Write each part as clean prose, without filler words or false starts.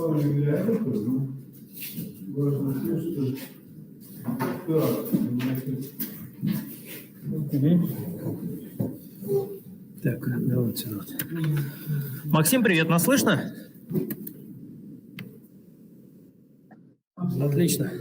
добавлю для этого, важно то, что Так, давай сюда. Максим, привет, нас слышно? Отлично.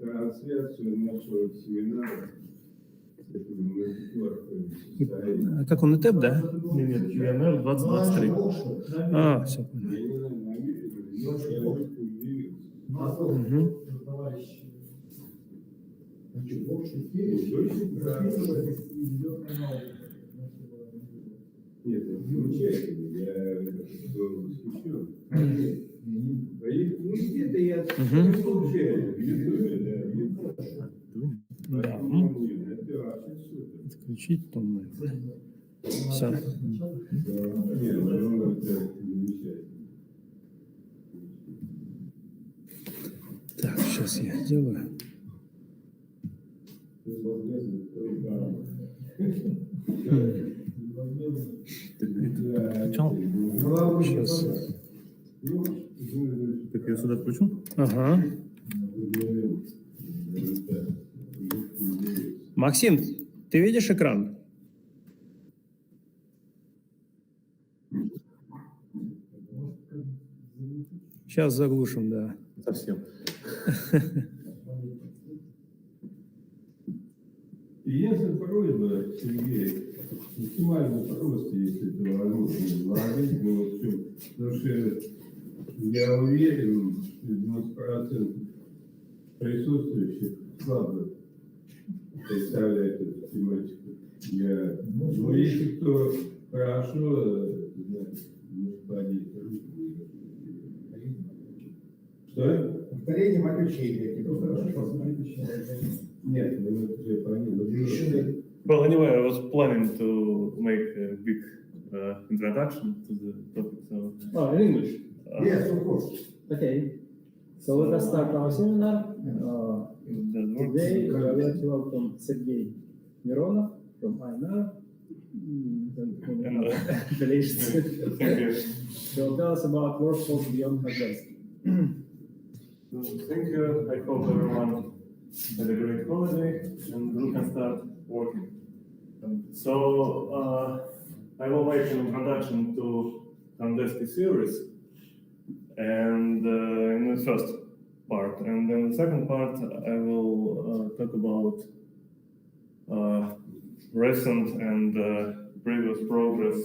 Трансляцию нашего семинара. Как он, ИТЭП, да? Нет, ИНР 2023. А, все понял. Нет, это замечательно, я был восхищен. Где-то я случайно в Ютубе, Да. Отключить тон. Все. Так, сейчас я сделаю. Сейчас. Так я сюда включу? Ага. Максим, ты видишь экран? Сейчас заглушим, да. Совсем. Единственная просьба, Сергей, максимально просто, если это возможно, изложить, но вот все. Потому что я уверен, что 90% присутствующих слабо представляют эту тематику. Но если кто хорошо, значит, может поднять руку. Что? Повторение заключения. Нет, мы уже поняли. Well, anyway, I was planning to make a big introduction to the topic. So, Oh, in English? Yes, of course. Okay. So let us start our seminar. Today we are going to welcome Sergey Mironov from INR. thank you. He'll tell us about wormholes beyond Horndeski. Thank you. I hope everyone had a great holiday and we can start working. So, I will make an introduction to Horndeski series and in the first part, and then the second part I will talk about recent and previous progress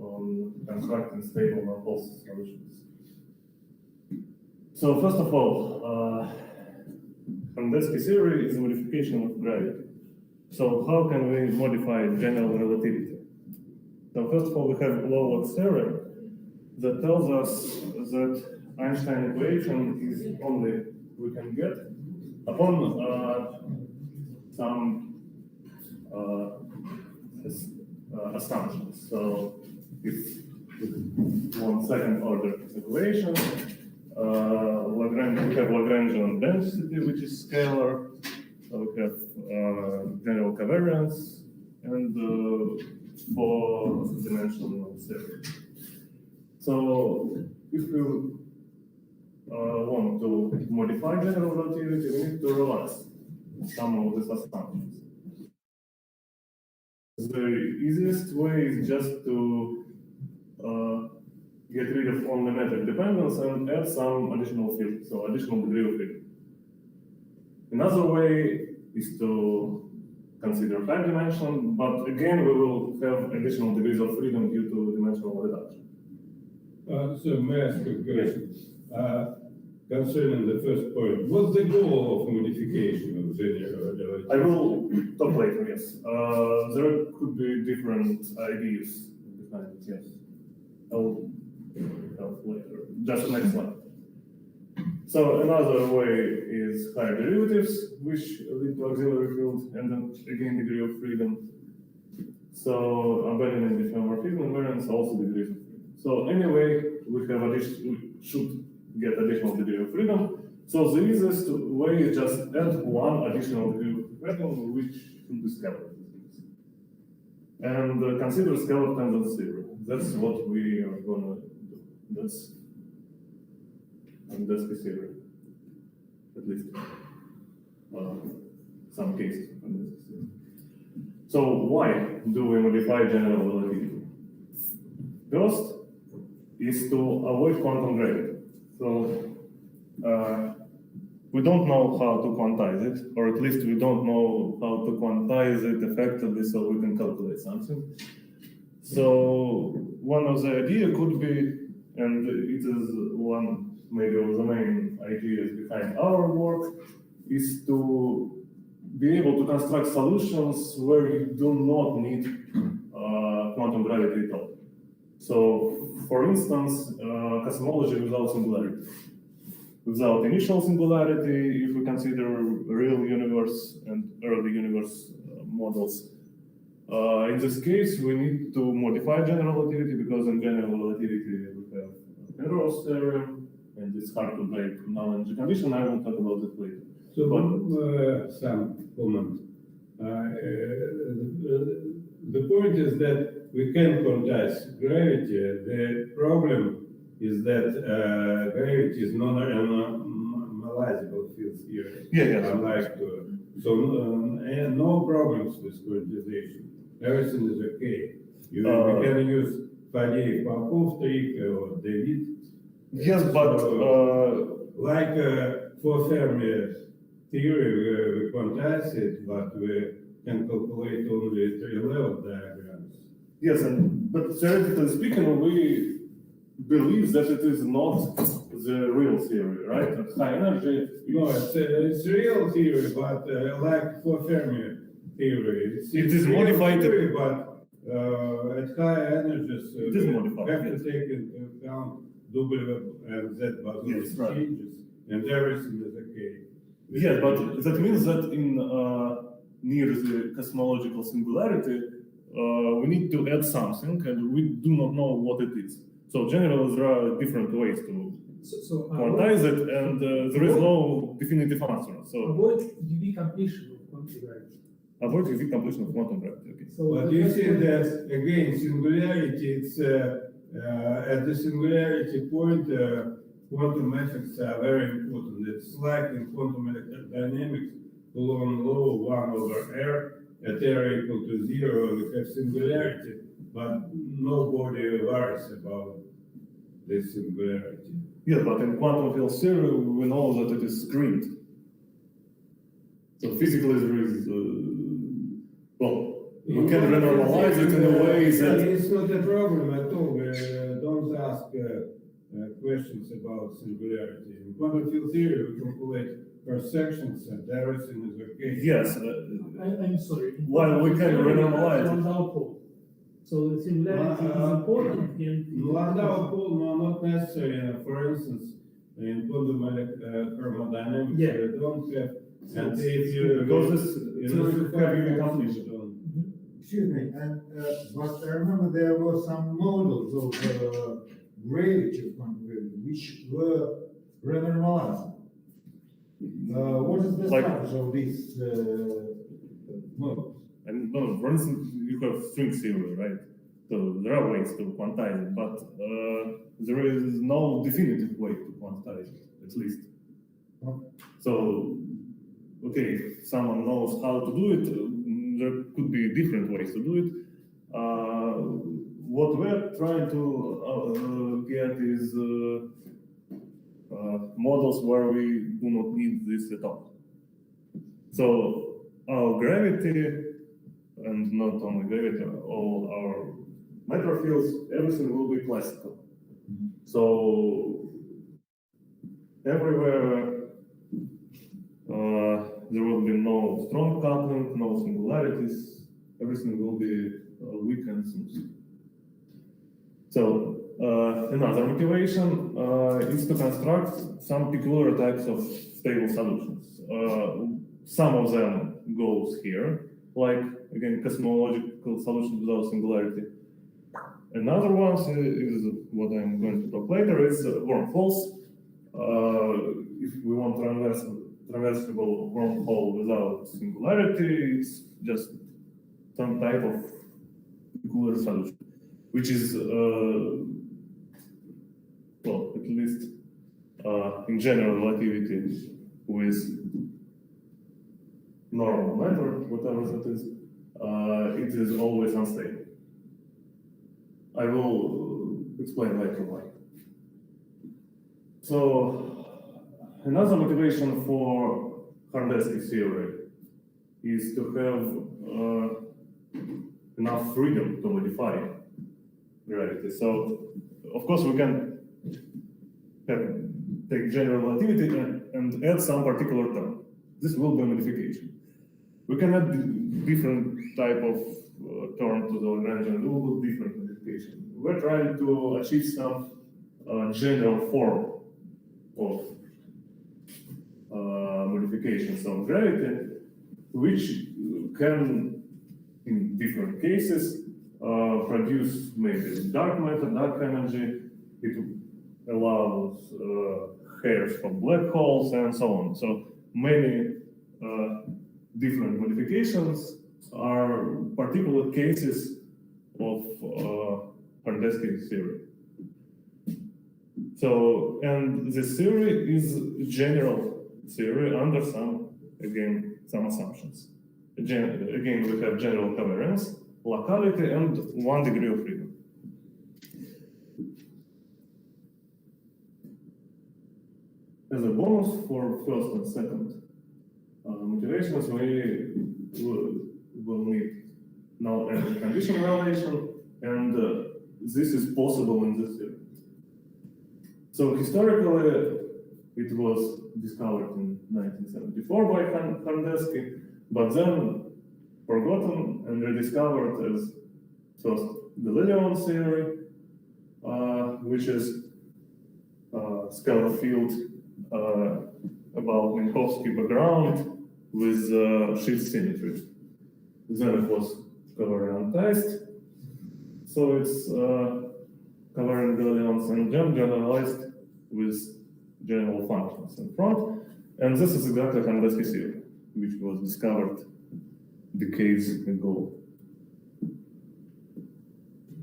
on constructing stable wormhole solutions. So first of all, Horndeski theory is a modification of gravity. So how can we modify general relativity? So first of all, we have Lovelock's theorem that tells us that Einstein equation is only we can get upon some assumptions. So if we want second order equation, we have Lagrangian density, which is scalar. So we have general covariance and four-dimensional theory. So if we want to modify general relativity, we need to relax some of these assumptions. The easiest way is just to get rid of only metric dependence and add some additional field, so additional degree of freedom. Another way is to consider time dimension, but again we will have additional degrees of freedom due to dimensional reduction. So may I ask a question? Concerning the first point, what's the goal of modification of general relativity? I will talk later, yes. There could be different ideas behind it, yes. I'll talk later. Just next slide. So another way is higher derivatives, which lead to auxiliary field and then again degree of freedom. So abandoning diffeomorphism invariance also degrees of freedom. So anyway, we should get additional degree of freedom. So the easiest way is just add one additional degree of freedom, which should be scalar. And consider scalar tangent theory. That's what we are gonna do. That's Horndeski theory, at least some cases. So why do we modify general relativity? First is to avoid quantum gravity. So we don't know how to quantize it, or at least we don't know how to quantize it effectively so we can calculate something. So one of the idea could be, and it is one maybe of the main ideas behind our work, is to be able to construct solutions where you do not need quantum gravity at all. So, for instance, cosmology without singularity. Without initial singularity, if we consider real universe and early universe models. In this case, we need to modify general relativity because in general relativity we have Mironov theorem, and it's hard to break null energy condition. I will talk about it later. So, some comment. The point is that we can quantize gravity. The problem is that gravity is non-normalizable field theory. Yeah. Unlike so no problems with quantization. Everything is okay. We can use V.Rubakov or David. Yes, but like for Fermi theory, we quantize it, but we can calculate only three-level diagrams. yes, but theoretically speaking, we believe that it is not the real theory, right? At high energy. No, it's real theory, but like for Fermi theory, It is real modified. theory, but at high energies, It is modified, we have yes. to take into account W and Z bosonic Yes, right. changes, and everything is okay. Yes, but that means that in near the cosmological singularity, we need to add something, and we do not know what it is. So generally, there are different ways to quantize it, and there is no definitive answer. So avoid UV completion of quantum gravity. avoid UV completion of quantum gravity. Okay. So But you see that again, singularity. It's at the singularity point, quantum effects are very important. It's like in quantum electrodynamics, Coulomb law 1/r, at r equal to 0, we have singularity, but nobody worries about this singularity. Yeah, but in quantum field theory, we know that it is screened. So physically, there is we can renormalize it in a way that It's not a problem at all. Don't ask questions about singularity. In quantum field theory, we calculate cross sections and everything is okay. yes, I'm sorry. while we can renormalize it. Landau pole. So the singularity is important in Landau pole, no, not necessary. For instance, in quantum thermodynamics, Yeah. you don't have. And if you Because this you theory know, have UV completion. Excuse me, and but I remember there were some models of gravity of quantum gravity which were renormalized. What is the Like- status of these models? And no, for instance, you have string theory, right? So there are ways to quantize it, but there is no definitive way to quantize it, at least. So, okay, if someone knows how to do it, there could be different ways to do it. What we're trying to get is models where we do not need this at all. So our gravity, and not only gravity, all our matter fields, everything will be classical. So everywhere there will be no strong coupling, no singularities, everything will be weak and smooth. So another motivation is to construct some peculiar types of stable solutions. Some of them goes here, like again cosmological solutions without singularity. Another one is what I'm going to talk later is wormholes. if we want traversable wormhole without singularity, it's just some type of peculiar solution, which is, well, at least in general relativity with normal matter, whatever that is, it is always unstable. I will explain later why. So, another motivation for Horndeski theory is to have enough freedom to modify gravity. So, of course, we can take general relativity and add some particular term. This will be a modification. We can add different type of term to the Lagrangian rule, different modification. We're trying to achieve some general form of modifications of gravity, which can, in different cases, produce maybe dark matter, dark energy. It allows hairs from black holes and so on. So many different modifications are particular cases of Horndeski theory. So, and this theory is a general theory under some assumptions. Again, we have general covariance, locality, and 1 degree of freedom. As a bonus for first and second motivations, we will need null and condition evaluation, and this is possible in this theory. So historically, it was discovered in 1974 by Horndeski, but then forgotten and rediscovered as first the Lilian theory, which is scalar field about Minkowski background with shift symmetry. Then it was covariantized, so it's covariant Lilians and then generalized with general functions in front. And this is exactly Horndeski theory, which was discovered decades ago.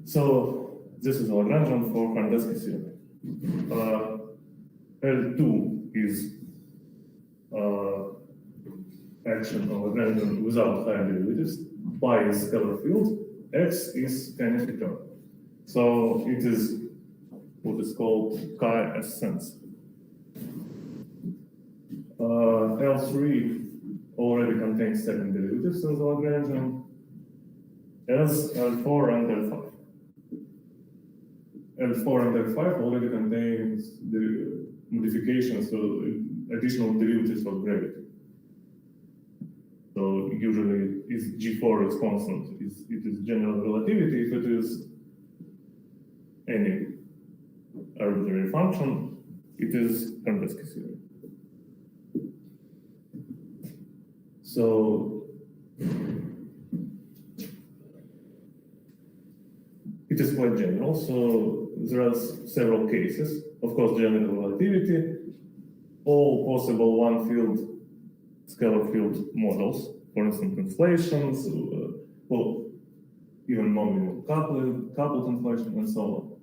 So this is a Lagrangian for Horndeski theory. L2 is action of Lagrangian without higher derivatives. Pi is scalar field, X is kinetic term. So it is what is called chi-ascents. L3 already contains second derivatives in the Lagrangian, as L4 and L5. L4 and L5 already contains the modifications, so additional derivatives of gravity. So usually is G4 is constant, it is general relativity. If it is any arbitrary function, it is Horndeski theory. So it is quite general, so there are several cases. Of course, general relativity, all possible one-field scalar field models, for instance, inflations, well, even non-minimal coupled inflation, and so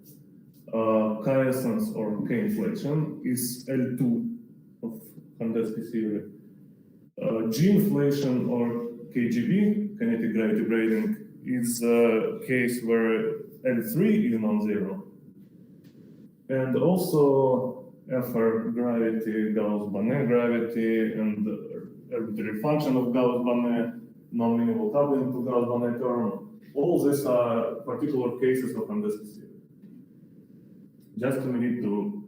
on. Chi-ascents or K-inflation is L2 of Horndeski theory. G-inflation or KGB, kinetic gravity braiding, is a case where L3 is non-zero. And also FR gravity, Gauss-Bonnet gravity, and arbitrary function of Gauss-Bonnet, non-minimal coupling to Gauss-Bonnet term. All these are particular cases of Horndeski theory. Just we need to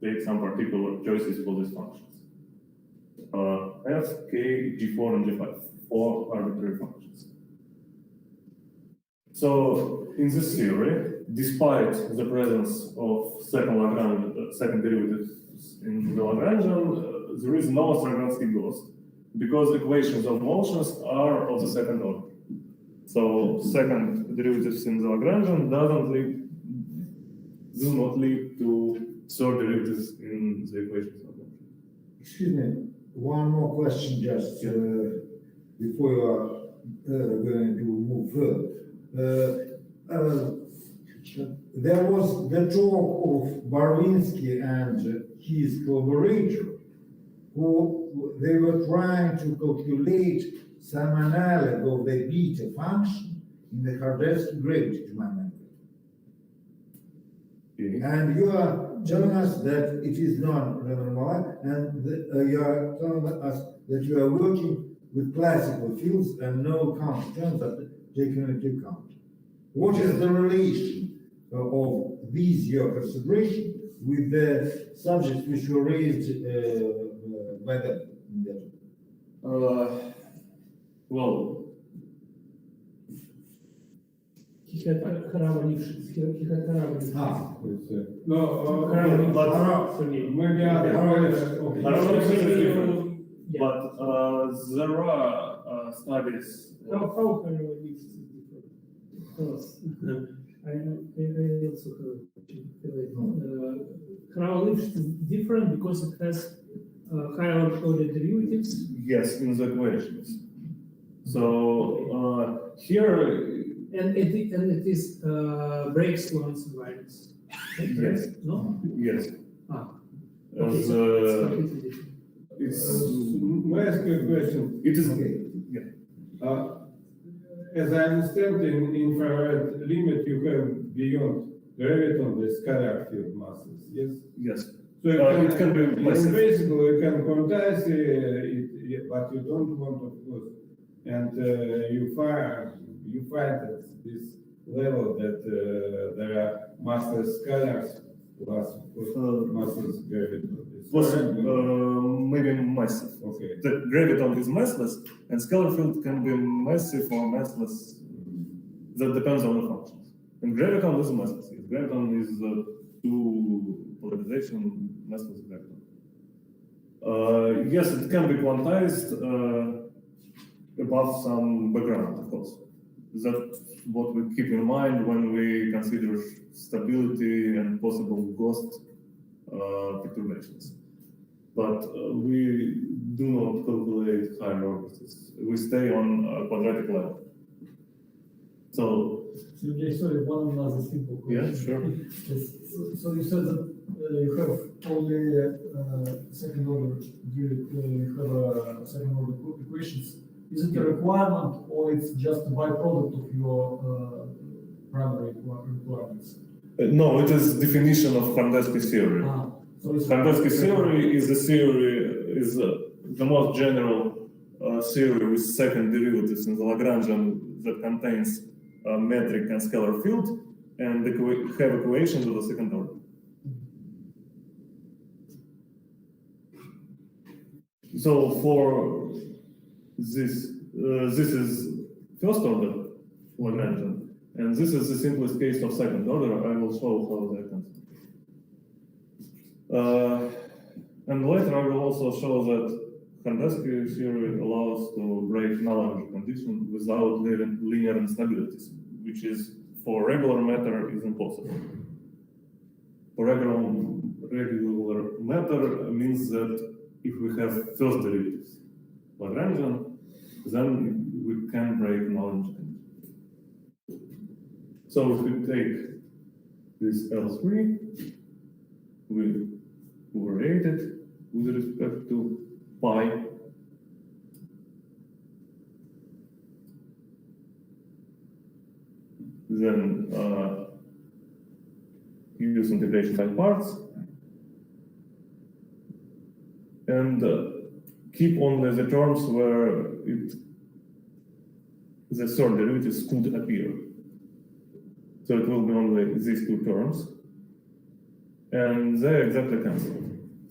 take some particular choices for these functions. F, K, G4, and G5, 4 arbitrary functions. So in this theory, despite the presence of second derivatives in the Lagrangian, there is no Stravinsky ghost, because equations of motions are of the second order. So second derivatives in the Lagrangian do not lead to third derivatives in the equations of motion. Excuse me, one more question just before you are going to move further. There was the talk of Barvinsky and his collaborator, who they were trying to calculate some analog of the beta function in the Horndeski gravity, to my memory. Okay. And you are telling us that it is non-renormalized, and you are telling us that you are working with classical fields and no counter terms are taken into account. What is the relation of these your consideration with the subjects which were raised by them? Well, He had Karavanivshitz. He had Karavanivshitz. Ah, No, Sergey. maybe Yeah. but there are studies. How Karavanivshitz is different? Because I also have Karavanivshitz is different because it has higher order derivatives. Yes, in the equations. So here, And it is breaks once invariance. yes, No? yes. Ah. Okay, As, so it's completely different. it's May I ask you a question? it is okay. As I understand, in infrared limit, you have beyond graviton the scalar field masses, yes? yes. So It can be massive. basically, you can quantize it, but you don't want, of course, and you find at this level that there are massless scalars plus, of course, massless graviton. It's Was correct? maybe massive. Okay. The graviton is massless, and scalar field can be massive or massless. That depends on the functions. And graviton is massless. Yes. Graviton is two polarization massless graviton. Yes, it can be quantized above some background, of course. That's what we keep in mind when we consider stability and possible ghost perturbations. But we do not calculate higher orbits. We stay on a quadratic level. So, Sergey, sorry, one other simple question. yeah, sure. Yes. So you said that you have only second order, you have second order equations. Is it a requirement or it's just a byproduct of your primary requirements? No, it is definition of Horndeski theory. So it's Horndeski theory is the most general theory with second derivatives in the Lagrangian that contains a metric and scalar field, and have equations of the second order. So for this, this is first order Lagrangian, and this is the simplest case of second order. I will show how that comes. And later I will also show that Horndeski theory allows to break null condition without linear instabilities, which is for regular matter is impossible. For regular matter means that if we have first derivatives Lagrangian, then we can break null condition. So if we take this L3, we overrate it with respect to pi. Then use integration by parts and keep only the terms where the third derivatives could appear. So it will be only these two terms, and they exactly cancel.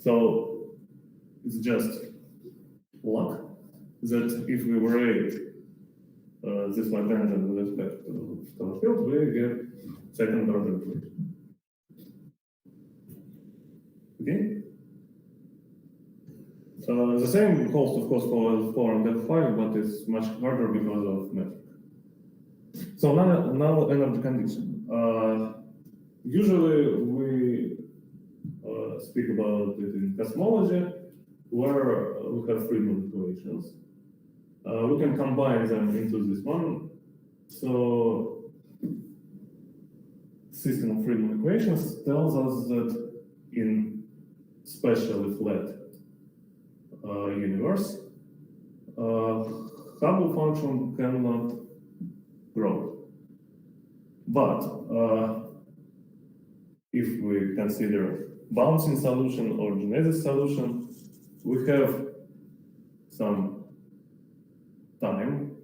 So it's just luck that if we overrate this Lagrangian with respect to the field, we get second order equation. Okay? The same holds, of course, for L4 and L5, but it's much harder because of metric. So now energy condition. Usually we speak about it in cosmology, where we have Friedmann equations. We can combine them into this one. So, system of Friedmann equations tells us that in specially flat universe, Hubble function cannot grow. But if we consider bouncing solution or genesis solution, we have some time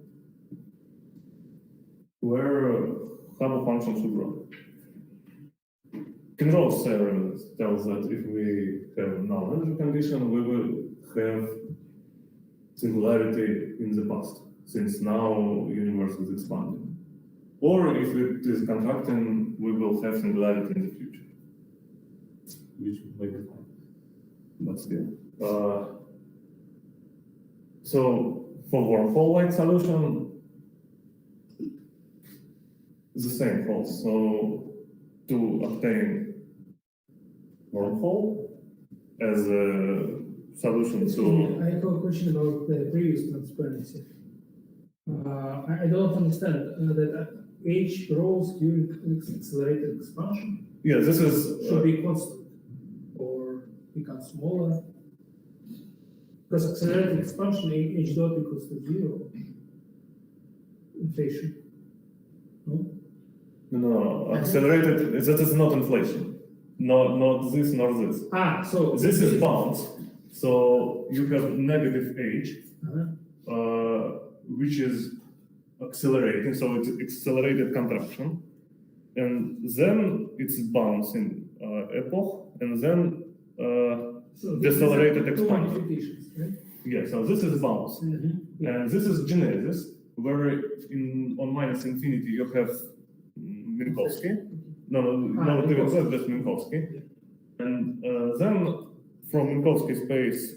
where Hubble function should grow. Kinro's theorem tells that if we have null energy condition, we will have singularity in the past, since now universe is expanding. Or if it is contracting, we will have singularity in the future, which may be fine, but still. So for wormhole-like solution, the same holds. So to obtain wormhole as a solution to I have a question about the previous transparency. I don't understand that H grows during accelerated expansion yeah, this is should be constant or become smaller. Because accelerated expansion, H dot equals to 0. Inflation. No? no, accelerated. That is not inflation. Not this nor this. So This is bounce. So you have negative H, which is accelerating. So it's accelerated contraction, and then it's bounce in epoch, and then So decelerated two expansion. modifications, right? Yeah. So this is bounce. Yeah. And this is genesis, where on minus infinity you have Minkowski. No, Minkowski. just Minkowski. And then from Minkowski space,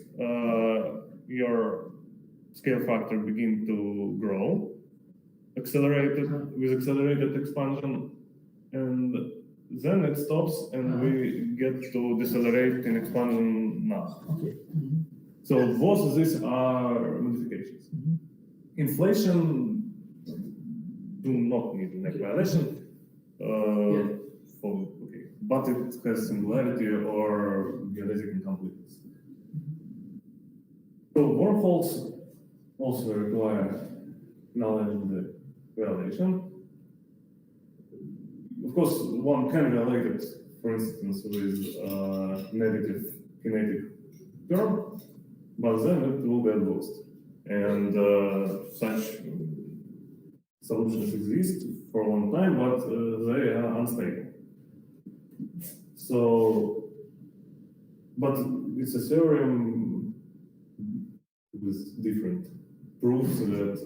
your scale factor begin to grow, with accelerated expansion, and then it stops, and we get to decelerate in expansion now. Okay. So both these are modifications. Inflation do not need an equation, but it has singularity or geodetic incompleteness. So wormholes also require knowledge of the correlation. Of course, one can relate it, for instance, with negative kinetic term, but then it will get lost. And such solutions exist for a long time, but they are unstable. So, but it's a theorem with different proofs that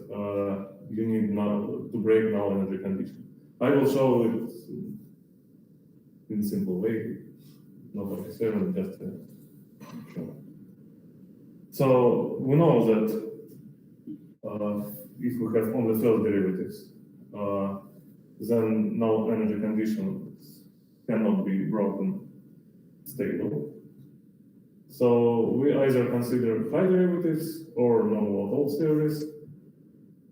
you need now to break null energy condition. I will show it in a simple way, not like a theorem, just a show. So we know that if we have only first derivatives, then null energy conditions cannot be broken stable. So we either consider high derivatives or non-wormhole theories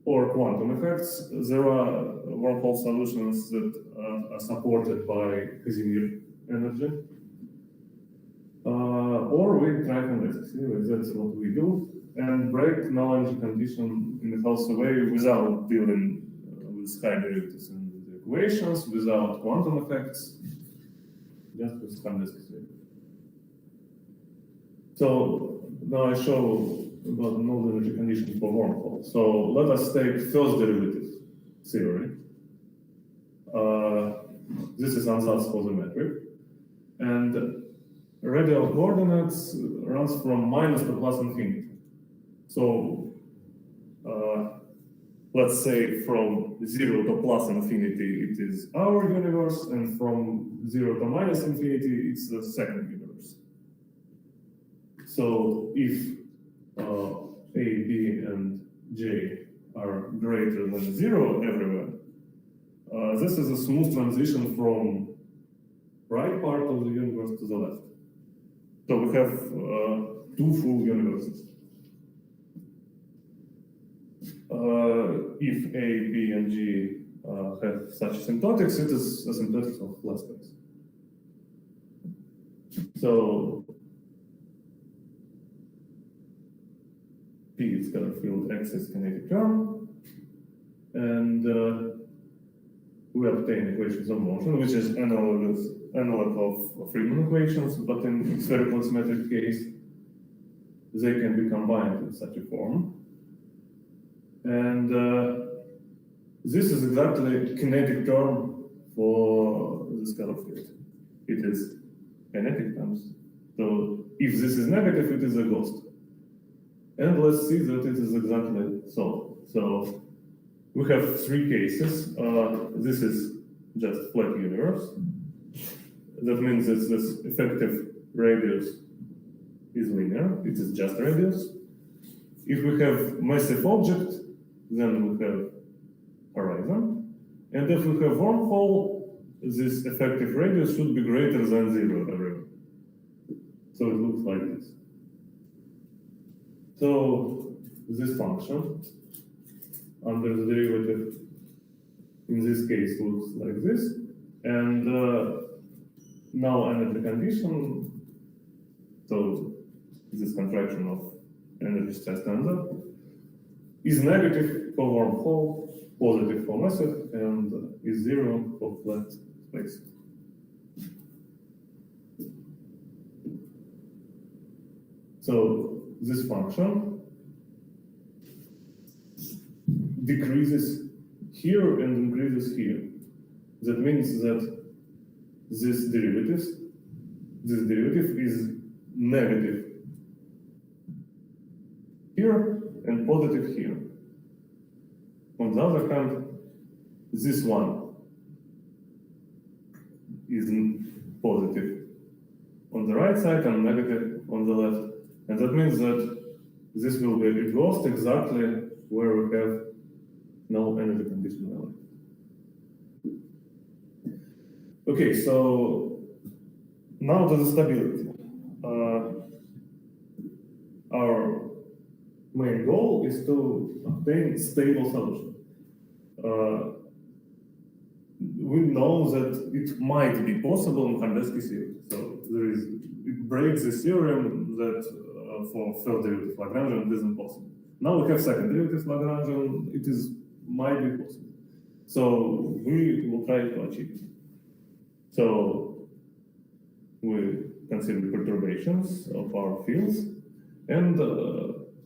or quantum effects. There are wormhole solutions that are supported by Casimir energy. Or we try Horndeski, that's what we do, and break null energy condition in a healthy way without dealing with high derivatives in the equations, without quantum effects, just with Horndeski. So now I show about null energy condition for wormhole. So let us take first derivative theory. This is ansatz for the metric, and radial coordinates runs from minus to plus infinity. So let's say from 0 to plus infinity it is our universe, and from 0 to minus infinity it's the second universe. So if A, B, and J are greater than 0 everywhere, this is a smooth transition from right part of the universe to the left. So we have two full universes. If A, B, and G have such asymptotics, it is asymptotics of flat space. So P is scalar field, X is kinetic term, and we obtain equations of motion, which is analog of Friedmann equations, but in spherical symmetric case, they can be combined in such a form. And this is exactly a kinetic term for the scalar field. It is kinetic terms. So if this is negative, it is a ghost. And let's see that it is exactly so. So we have three cases. This is just flat universe. That means that this effective radius is linear. It is just radius. If we have massive object, then we have horizon. And if we have wormhole, this effective radius should be greater than 0 everywhere. So it looks like this. So this function under the derivative in this case looks like this. And now energy condition, so this contraction of energy stress tensor is negative for wormhole, positive for massive, and is 0 for flat space. So this function decreases here and increases here. That means that this derivative is negative here and positive here. On the other hand, this one is positive on the right side and negative on the left. And that means that this will be a ghost exactly where we have no energy conditionality. Okay, so now to the stability. Our main goal is to obtain stable solution. We know that it might be possible in Horndeski theorem. So it breaks the theorem that for first derivative Lagrangian it isn't possible. Now we have second derivative Lagrangian, might be possible. So we will try to achieve it. So we consider perturbations of our fields and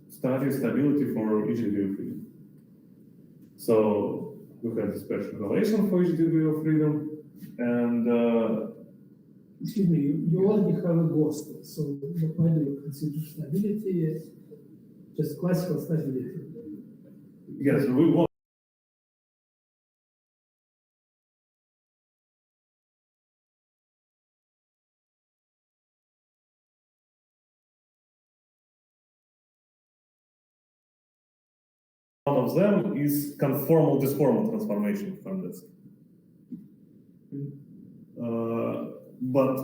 study stability for each degree of freedom. So we have a special relation for each degree of freedom, and Excuse me, you already have a ghost, so why do you consider stability just classical stability? yes, we want one of them is conformal disformal transformation from this. But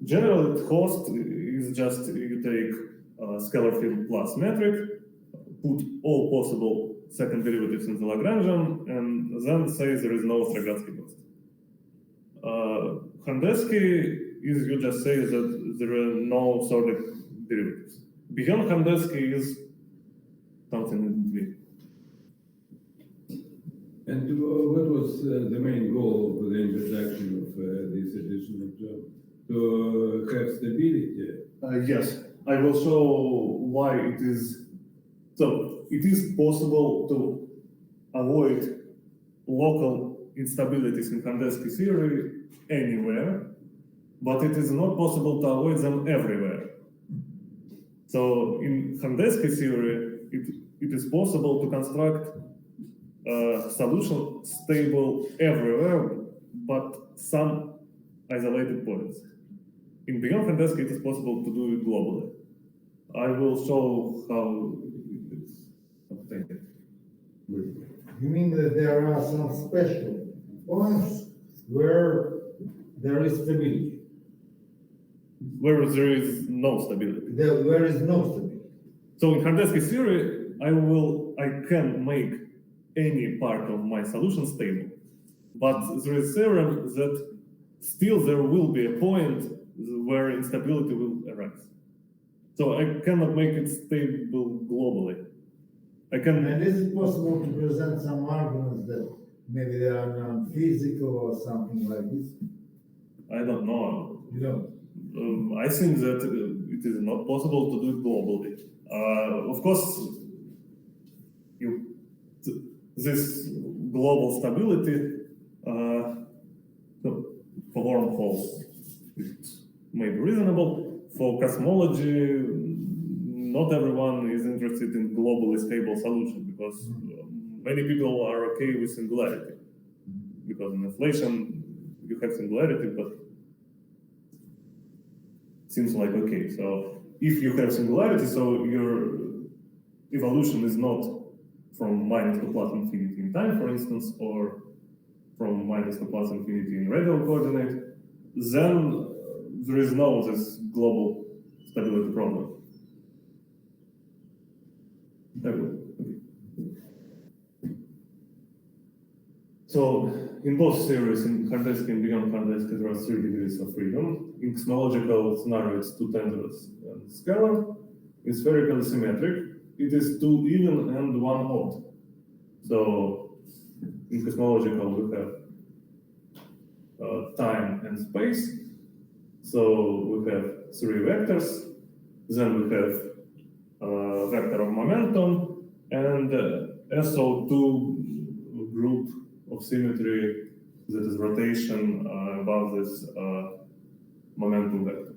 generally, host is just you take scalar field plus metric, put all possible second derivatives in the Lagrangian, and then say there is no Strogatsky ghost. Horndeski is you just say that there are no sorted derivatives. Beyond Horndeski is something in between. And what was the main goal of the introduction of this additional term? To have stability? Yes, I will show why it is. So it is possible to avoid local instabilities in Horndeski theory anywhere, but it is not possible to avoid them everywhere. So in Horndeski theory, it is possible to construct solution stable everywhere, but some isolated points. In beyond Horndeski, it is possible to do it globally. I will show how it is obtained. You mean that there are some special points where there is stability? where there is no stability. Where is no stability. So in Horndeski theory, I can make any part of my solution stable, but there is theorem that still there will be a point where instability will arise. So I cannot make it stable globally. I can. And is it possible to present some arguments that maybe they are non-physical or something like this? I don't know. You know, I think that it is not possible to do it globally. Of course, this global stability for wormhole it may be reasonable. For cosmology, not everyone is interested in globally stable solution because many people are okay with singularity. Because in inflation, you have singularity, but seems like okay. So if you have singularity, so your evolution is not from minus to plus infinity in time, for instance, or from minus to plus infinity in radial coordinate, then there is no this global stability problem. Okay. So in both theories, in Horndeski and beyond Horndeski, there are 3 degrees of freedom. In cosmological scenario, it's 2 tensors and scalar. In spherically symmetric, it is 2 even and 1 odd. So in cosmological, we have time and space. So we have 3 vectors. Then we have vector of momentum and SO2 group of symmetry that is rotation above this momentum vector.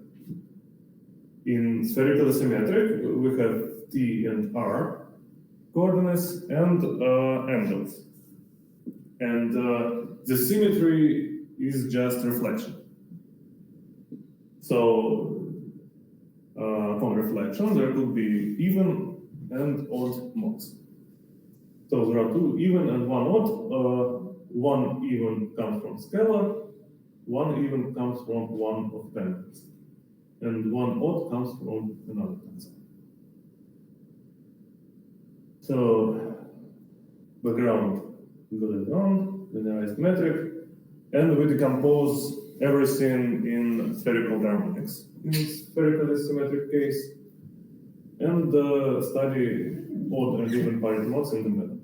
In spherically symmetric, we have T and R coordinates and angles. And the symmetry is just reflection. So upon reflection, there could be even and odd modes. So there are 2 even and 1 odd. 1 even comes from scalar, 1 even comes from one of tensors, and 1 odd comes from another tensor. So background, good ground, linearized metric, and we decompose everything in spherical harmonics in spherically symmetric case, and study odd and even parity modes in the middle.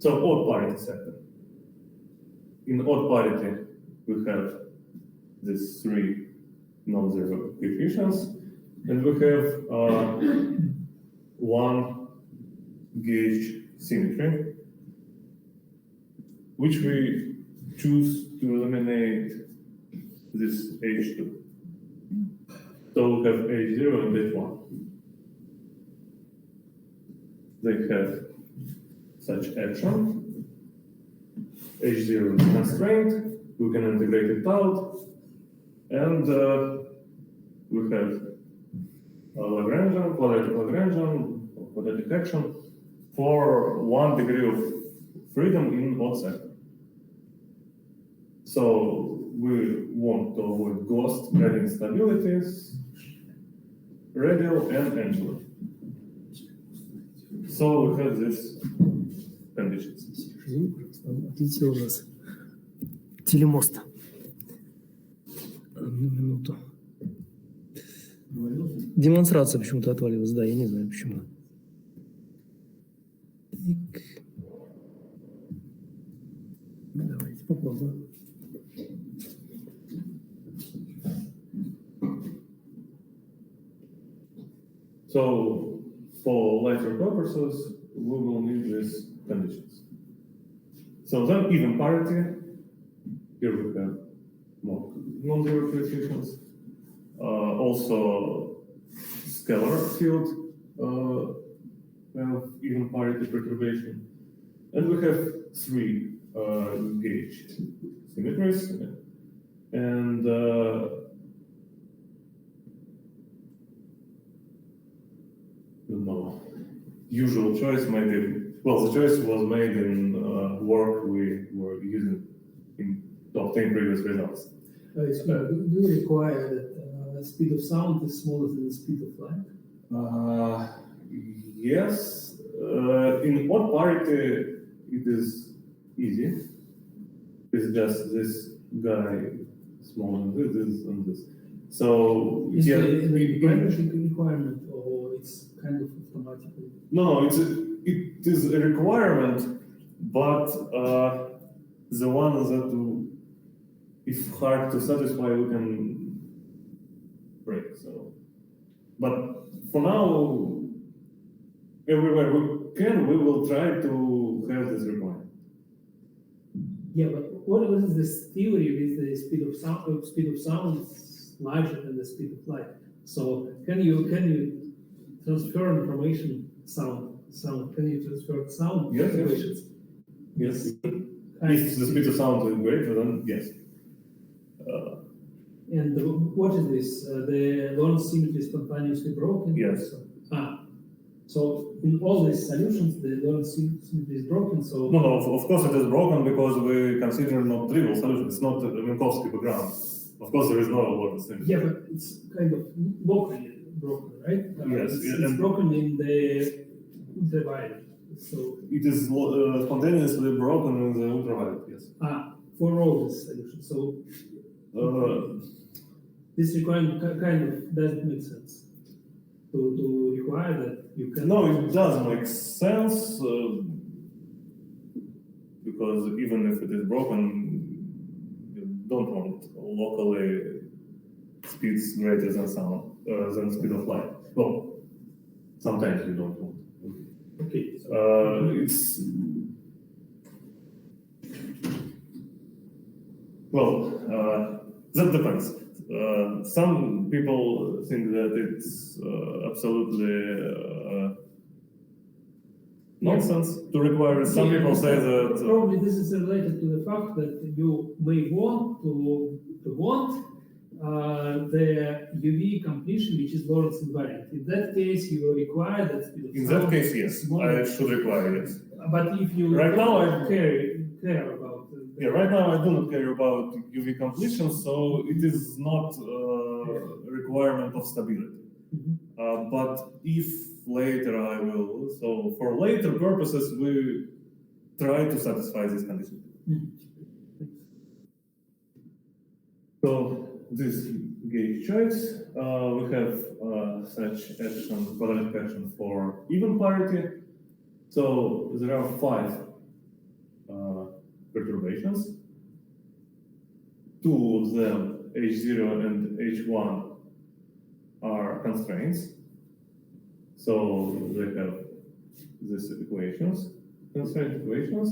So odd parity sector. In odd parity, we have these 3 non-zero coefficients, and we have 1 gauge symmetry, which we choose to eliminate this H2. So we have H0 and H1. They have such action. H0 is constrained, we can integrate it out, and we have a Lagrangian, quadratic Lagrangian, or quadratic action for 1 degree of freedom in odd sector. So we want to avoid ghost and instabilities, radial and angular. So we have these conditions. Отлетел у нас телемост. Одну минуту. Демонстрация почему-то отвалилась, да, я не знаю почему. Так. Давайте попробуем. So for later purposes, we will need these conditions. So then even parity, here we have more non-zero coefficients. Also scalar field have even parity perturbation. And we have 3 gauge symmetries. And no, usual choice maybe. Well, the choice was made in work we were using to obtain previous results. Do you require that speed of sound is smaller than the speed of light? Yes, in odd parity it is easy. It's just this guy smaller than this and this. So Is yeah, there any requirement or it's kind of automatically? no, it is a requirement, but the one that is hard to satisfy, we can break. So, but for now, everywhere we can, we will try to have this requirement. Yeah, but what is this theory with the speed of sound? Speed of sound is larger than the speed of light. So can you transfer information sound? Can you transfer sound Yes, yes. equations? Yes. If the speed of sound is greater, then yes. And what is this? The Lorentz symmetry is spontaneously broken? Yes. So in all these solutions, the Lorentz symmetry is broken. So No, of course it is broken because we consider not trivial solution. It's not a Minkowski background. Of course, there is no Lorentz symmetry. yeah, but it's kind of locally broken, right? Yes, it's and- broken in the ultraviolet. So It is spontaneously broken in the ultraviolet. Yes. for all these solutions. So this requirement kind of doesn't make sense to require that you can. No, it does make sense because even if it is broken, you don't want locally speeds greater than sound than speed of light. Well, sometimes you don't want. Okay. It's that depends. Some people think that it's absolutely nonsense to require it. Some people say that Probably this is related to the fact that you may want the UV completion, which is Lorentz invariant. In that case, you will require that speed of in sound that case, is yes, smaller. I should require yes. But if you Right now, don't care about Yeah, right now I do not care about UV completion, so it is not a requirement of stability. Mhm. But if later I will, so for later purposes, we try to satisfy this condition. So this gauge choice, we have such action, quadratic action for even parity. So there are 5 perturbations. 2 of them, H0 and H1, are constraints. So they have these equations, constraint equations.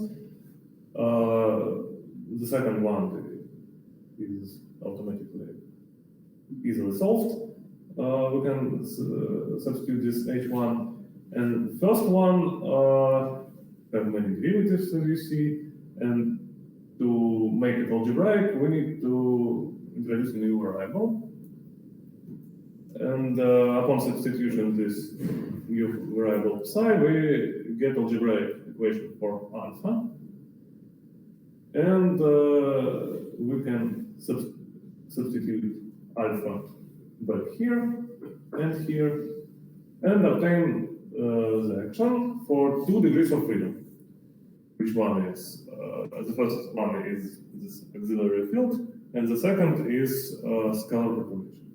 The second one is automatically easily solved. We can substitute this H1. And first one have many derivatives, as you see. And to make it algebraic, we need to introduce a new variable. And upon substitution this new variable psi, we get algebraic equation for alpha. And we can substitute alpha back here, and obtain the action for 2 degrees of freedom. Which one is, the first one is this auxiliary field, and the second is scalar perturbation.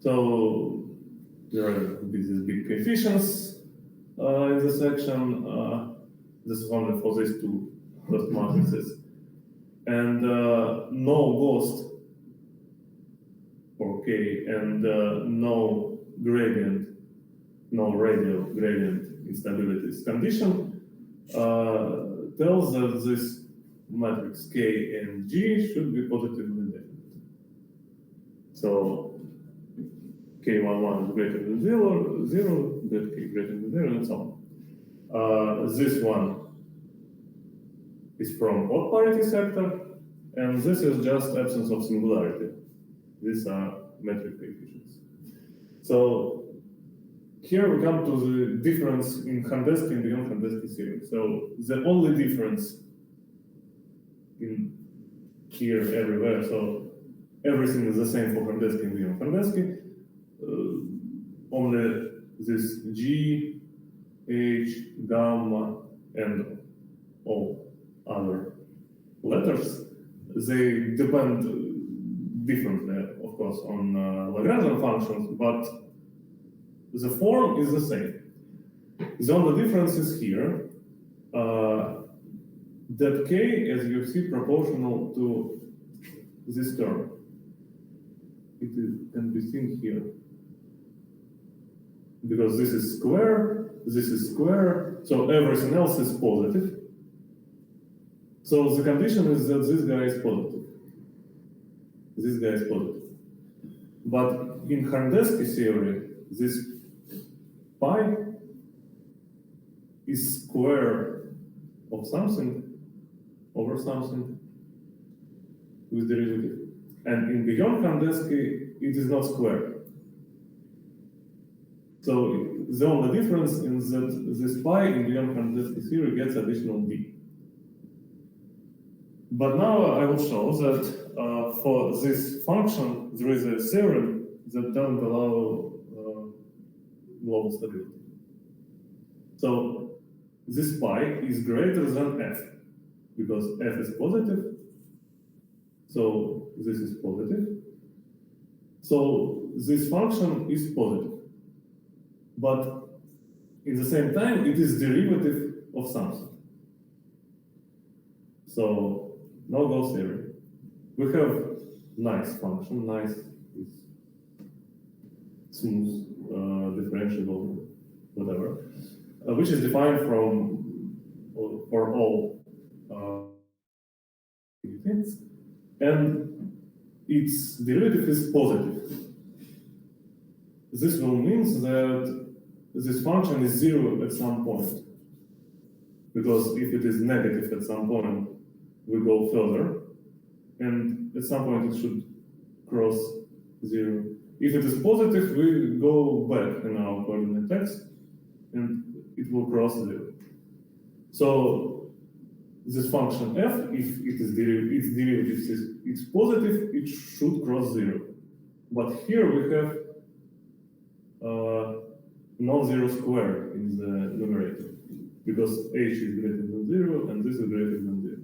So there are these big coefficients in this section. This is only for these 2 first matrices. And no ghost for K, and no gradient, no radial gradient instabilities condition tells that this matrix K and G should be positively definite. So K11 is greater than 0, that K greater than 0, and so on. This one is from odd parity sector, and this is just absence of singularity. These are metric coefficients. So here we come to the difference in Horndeski and beyond Horndeski theory. So the only difference in here everywhere, so everything is the same for Horndeski and beyond Horndeski. Only this G, H, gamma, and all other letters, they depend differently, of course, on Lagrangian functions, but the form is the same. The only difference is here that k, as you see, proportional to this term. Can be seen here. Because this is square, so everything else is positive. So the condition is that this guy is positive. This guy is positive. But in Horndeski theory, this pi is square of something over something with derivative. And in beyond Horndeski, it is not square. So the only difference is that this pi in beyond Horndeski theory gets additional d. But now I will show that for this function, there is a theorem that doesn't allow global stability. So this pi is greater than f, because f is positive, so this is positive. So this function is positive. But in the same time, it is derivative of something. So, no-go theory. We have nice function, nice is smooth, differentiable, whatever, which is defined for all things, and its derivative is positive. This will mean that this function is zero at some point, because if it is negative at some point, we go further, and at some point it should cross zero. If it is positive, we go back in our coordinate text, and it will cross zero. So this function f, if it is its derivative is positive, it should cross zero. But here we have non-zero square in the numerator, because h is greater than 0 and this is greater than 0.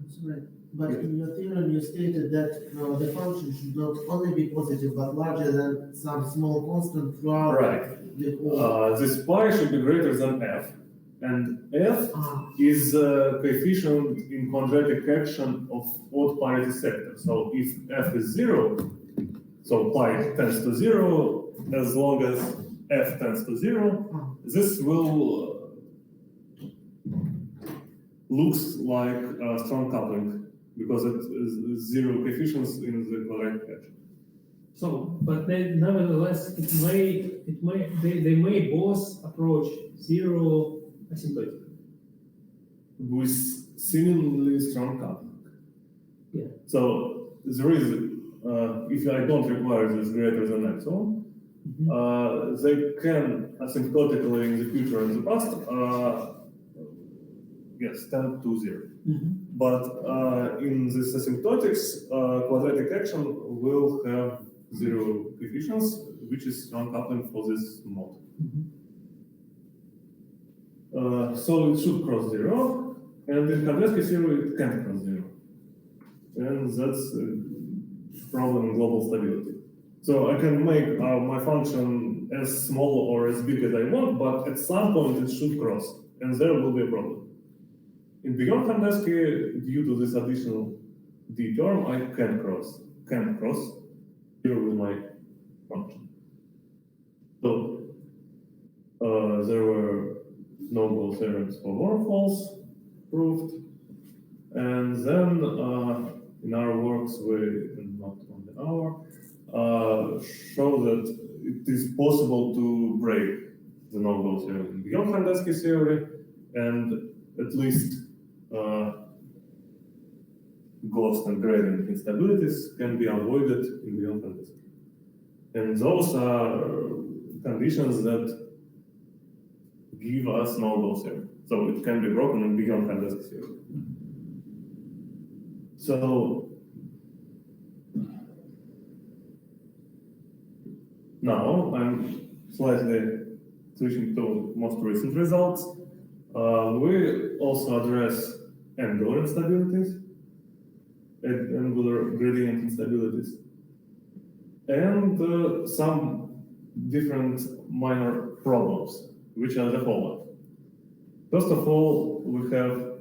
Sorry, but in your theorem you stated that the function should not only be positive but larger than some small constant throughout the whole. This pi should be greater than f, and f is coefficient in quadratic action of odd parity sector. So if f is 0, so pi tends to 0, as long as f tends to 0, this will looks like a strong coupling because it is 0 coefficients in the quadratic action. So, but then nevertheless, they may both approach zero asymptotic. With similarly strong coupling. Yeah. So there is, if I don't require this greater than epsilon, they can asymptotically in the future and the past, yes, tend to 0. But in this asymptotics, quadratic action will have 0 coefficients, which is strong coupling for this mode. So it should cross 0, and in Horndeski theory it can't cross 0. And that's a problem in global stability. So I can make my function as small or as big as I want, but at some point it should cross, and there will be a problem. In beyond Horndeski, due to this additional d term, I can cross here with my function. So there were no-go theorems for wormholes proved, and then in our works, and not only our, show that it is possible to break the no-go theorem in beyond Horndeski theory, and at least ghost and gradient instabilities can be avoided in beyond Horndeski. And those are conditions that give us no-go theorem. So it can be broken in beyond Horndeski theory. So now I'm slightly switching to most recent results. We also address angular instabilities, angular gradient instabilities, and some different minor problems, which are the following. First of all, we have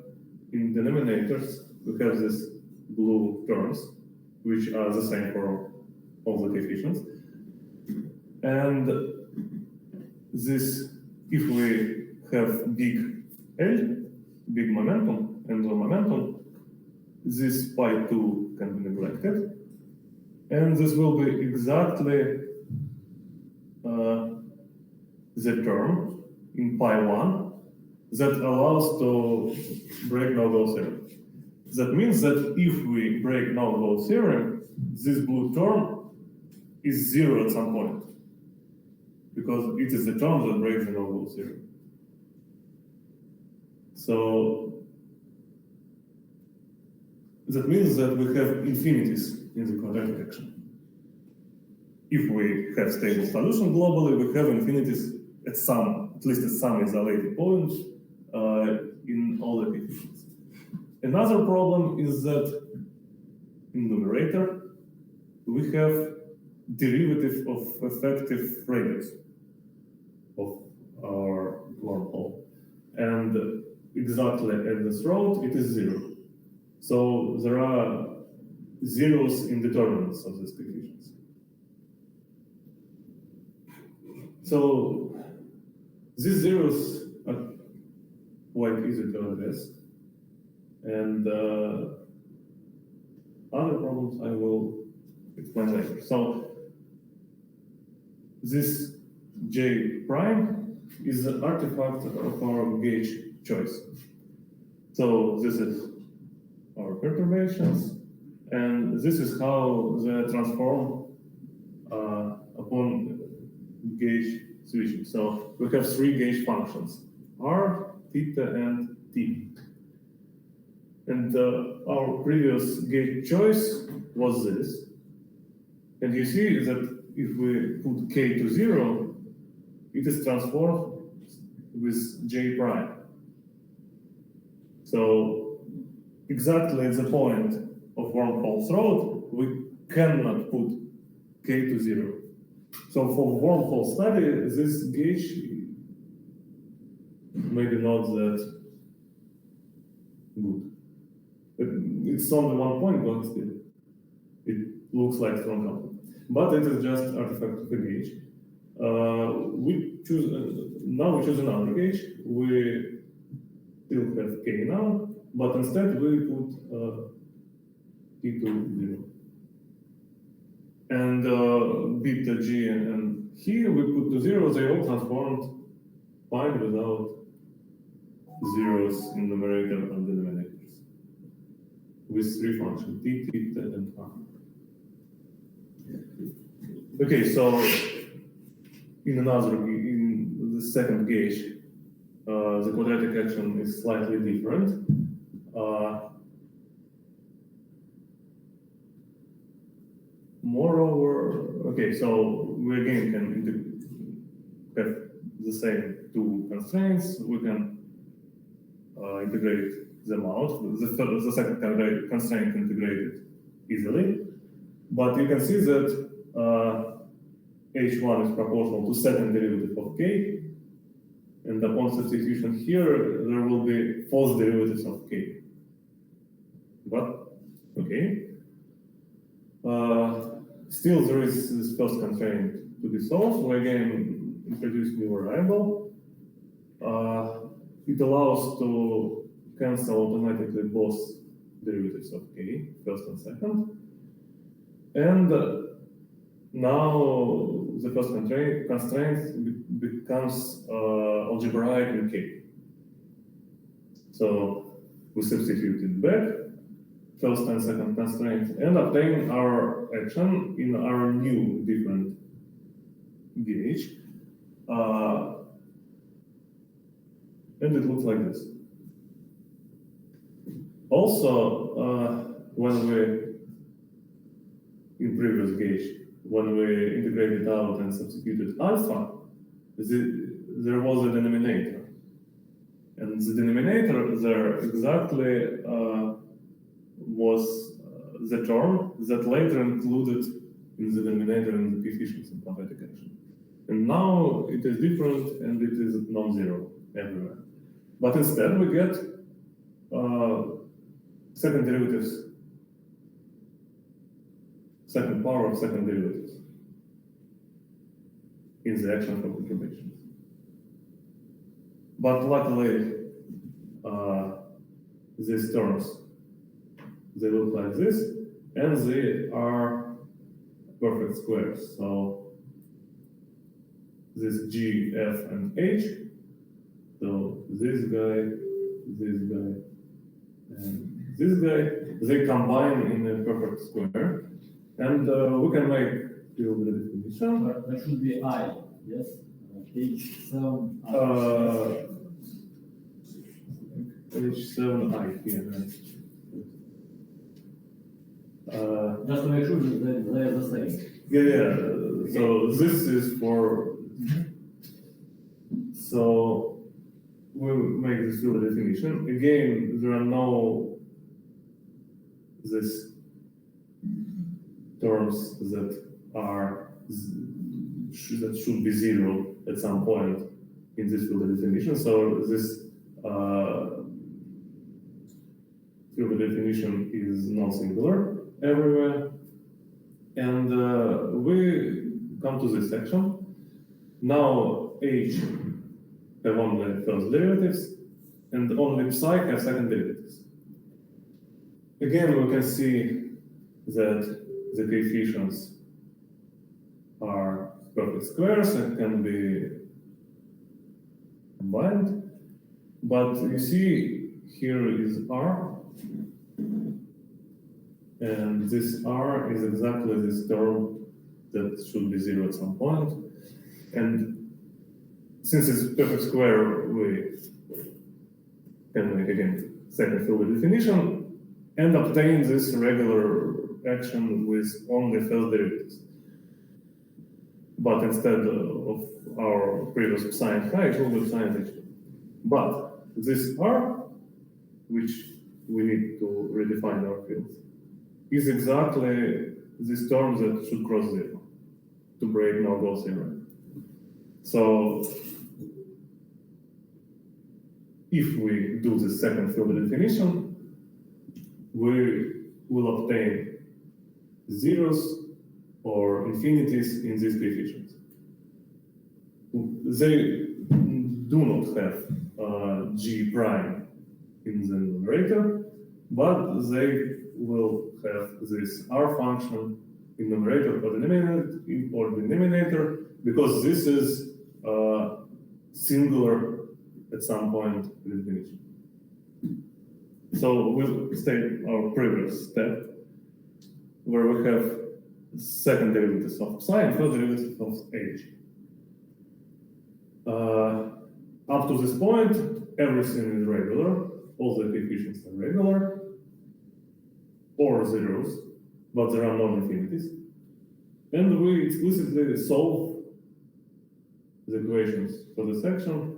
in denominators, we have these blue terms, which are the same for all the coefficients. And this, if we have big L, big momentum, angular momentum, this pi 2 can be neglected. And this will be exactly the term in pi 1 that allows to break no-go theorem. That means that if we break no-go theorem, this blue term is 0 at some point, because it is the term that breaks the no-go theorem. So that means that we have infinities in the quadratic action. If we have stable solution globally, we have infinities at least at some isolated points in all the coefficients. Another problem is that in numerator, we have derivative of effective radius of our wormhole. And exactly at this road, it is 0. So there are zeros in determinants of these coefficients. So these zeros are quite easy to address. And other problems I will explain later. So this J prime is an artifact of our gauge choice. So this is our perturbations, and this is how they transform upon gauge switching. So we have 3 gauge functions, R, theta, and T. And our previous gauge choice was this. And you see that if we put k to 0, it is transformed with J prime. So exactly at the point of wormhole throat, we cannot put k to 0. So for wormhole study, this gauge maybe not that good. It's only 1 point, but still, it looks like strong couple. But it is just artifact of the gauge. Now we choose another gauge. We still have k now, but instead we put t to 0. And beta g and here we put to 0, they all transformed fine without zeros in numerator and denominators, with 3 functions, t, theta, and r. Okay, so in the second gauge, the quadratic action is slightly different. Moreover, okay, so we again can have the same 2 constraints. We can integrate them out. The second constraint integrated easily, but you can see that h1 is proportional to second derivative of k, and upon substitution here, there will be false derivatives of k. But, okay. Still, there is this first constraint to be solved. We again introduce new variable. It allows to cancel automatically both derivatives of k, first and second. And now the first constraint becomes algebraic in k. So we substitute it back, first and second constraint, and obtain our action in our new different gauge. And it looks like this. Also, when we, in previous gauge, when we integrated out and substituted alpha, there was a denominator. And the denominator there exactly was the term that later included in the denominator in the coefficients in quadratic action. And now it is different and it is non-zero everywhere. But instead we get second derivatives, second power of second derivatives in the action from perturbations. But luckily, these terms, they look like this, and they are perfect squares. So this G, F, and H, so this guy, and this guy, they combine in a perfect square. And we can make the definition. That should be I, yes? H7. H7I here. Just to make sure that they are the same. Yeah. So this is for. So we make this real definition. Again, there are no this terms that are that should be zero at some point in this field definition. So this field definition is non-singular everywhere, and we come to this section. Now H have only first derivatives, and only psi have second derivatives. Again, we can see that the coefficients are perfect squares and can be combined. But you see, here is R, and this R is exactly this term that should be zero at some point. And since it's perfect square, we can make again second field definition and obtain this regular action with only first derivatives. But instead of our previous psi and phi, it will be psi and h. But this R, which we need to redefine our field, is exactly this term that should cross zero to break no-go theorem. So if we do the second field definition, we will obtain zeros or infinities in these coefficients. They do not have G prime in the numerator, but they will have this R function in numerator or denominator, because this is singular at some point in the definition. So we'll state our previous step, where we have second derivatives of psi and first derivatives of h. Up to this point, everything is regular, all the coefficients are regular, or zeros, but there are no infinities. And we explicitly solve the equations for the section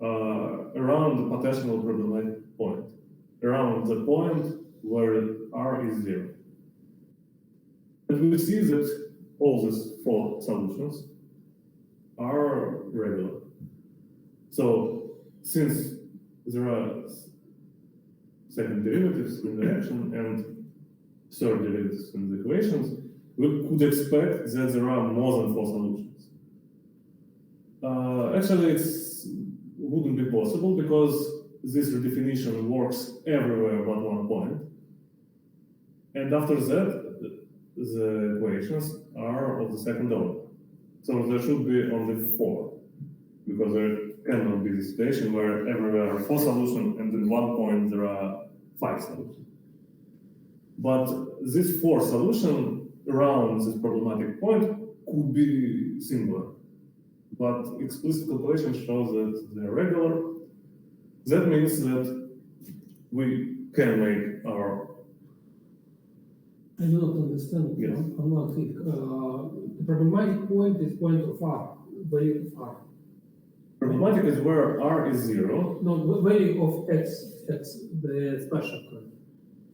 around the potential problematic point, around the point where R is zero. And we see that all these four solutions are regular. So since there are second derivatives in the action and third derivatives in the equations, we could expect that there are more than four solutions. Actually, it wouldn't be possible because this redefinition works everywhere but one point. And after that, the equations are of the second order. So there should be only four, because there cannot be the situation where everywhere are four solutions and in one point there are five solutions. But these four solutions around this problematic point could be singular. But explicit calculation shows that they're regular. That means that we can make our I do not understand. Yes. On one thing. The problematic point is point of R, value of R. Problematic is where r is 0. No, value of X, the special point.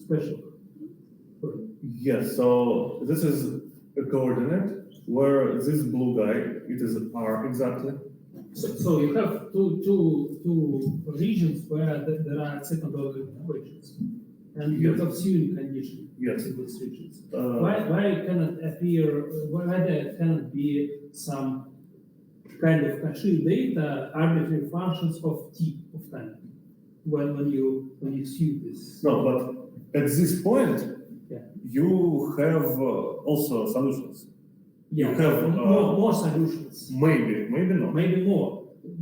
Special. point. Yes, so this is a coordinate where this blue guy, it is r exactly. So you have two regions where there are second order equations. And you Yes. have Sewing condition Yes. in these regions. Uh, Why cannot appear, why there cannot be some kind of Cauchy data, arbitrary functions of t of time when you sew this? No, but at this point, Yeah. you have also solutions. Yeah, have, more solutions, Maybe not. maybe more.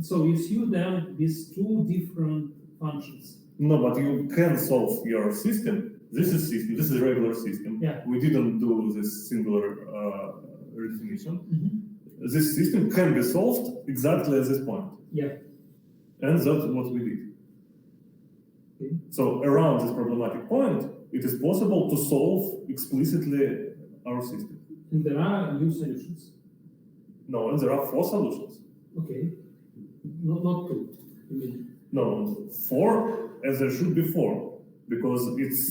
So you sew them with two different functions. No, but you can solve your system. This is system. This is a regular system. Yeah. We didn't do this singular redefinition. Mhm. This system can be solved exactly at this point, Yeah. and that's what we did. Okay. So around this problematic point, it is possible to solve explicitly our system. And there are new solutions. No, and there are 4 solutions. Okay. Not two. I mean, No, 4, as there should be 4, because it's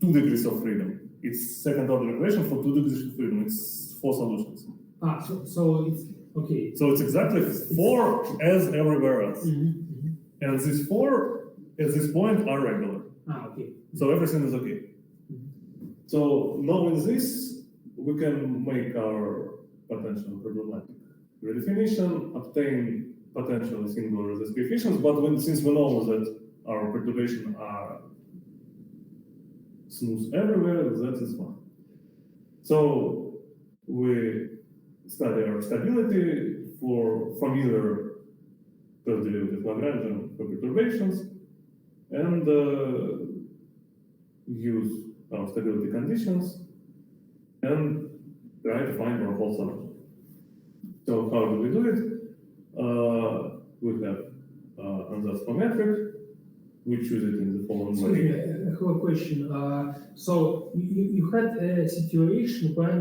2 degrees of freedom. It's second order equation for 2 degrees of freedom. It's 4 solutions. so it's okay. So it's exactly 4 as everywhere else. And these 4 at this point are regular. Okay. So everything is okay. So knowing this, we can make our potential problematic redefinition, obtain potential singular with these coefficients, but since we know that our perturbations are smooth everywhere, that is fine. So we study our stability for familiar first derivative Lagrangian for perturbations, and use our stability conditions and try to find our whole solution. So how do we do it? We have ansatz for metric. We choose it in the following way. Sorry, I have a question. So you had a situation when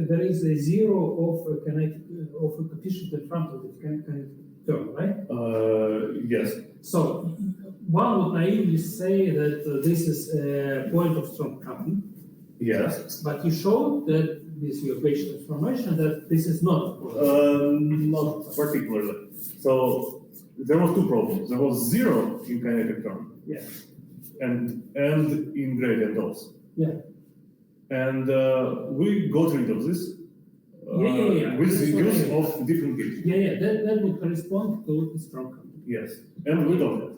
there is a zero of a kinetic of a coefficient in front of the kinetic term, right? Yes. So one would naively say that this is a point of strong coupling, Yes. but you showed that this your equation transformation that this is not. Not particularly. So there was 2 problems. There was 0 in kinetic term. Yeah. And in gradient also. Yeah. And we got rid of this Yeah. with the That's use what of different gauges. Yeah. That would correspond to the strong coupling. Yes. And we got it.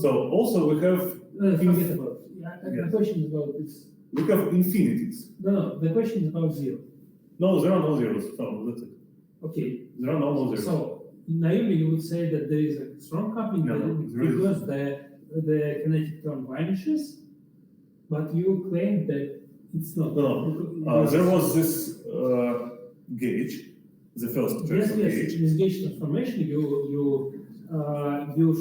So also we have Forget about it. Yeah. The question is about this. we have infinities. No, the question is about zero. No, there are no zeros. So that's it. Okay. There are no zeros. So naively you would say that there is a strong coupling No, there because the kinetic term vanishes, but you claim that it's not. No, there was this gauge, the first Yes, trace of yes. gauge. This gauge transformation, you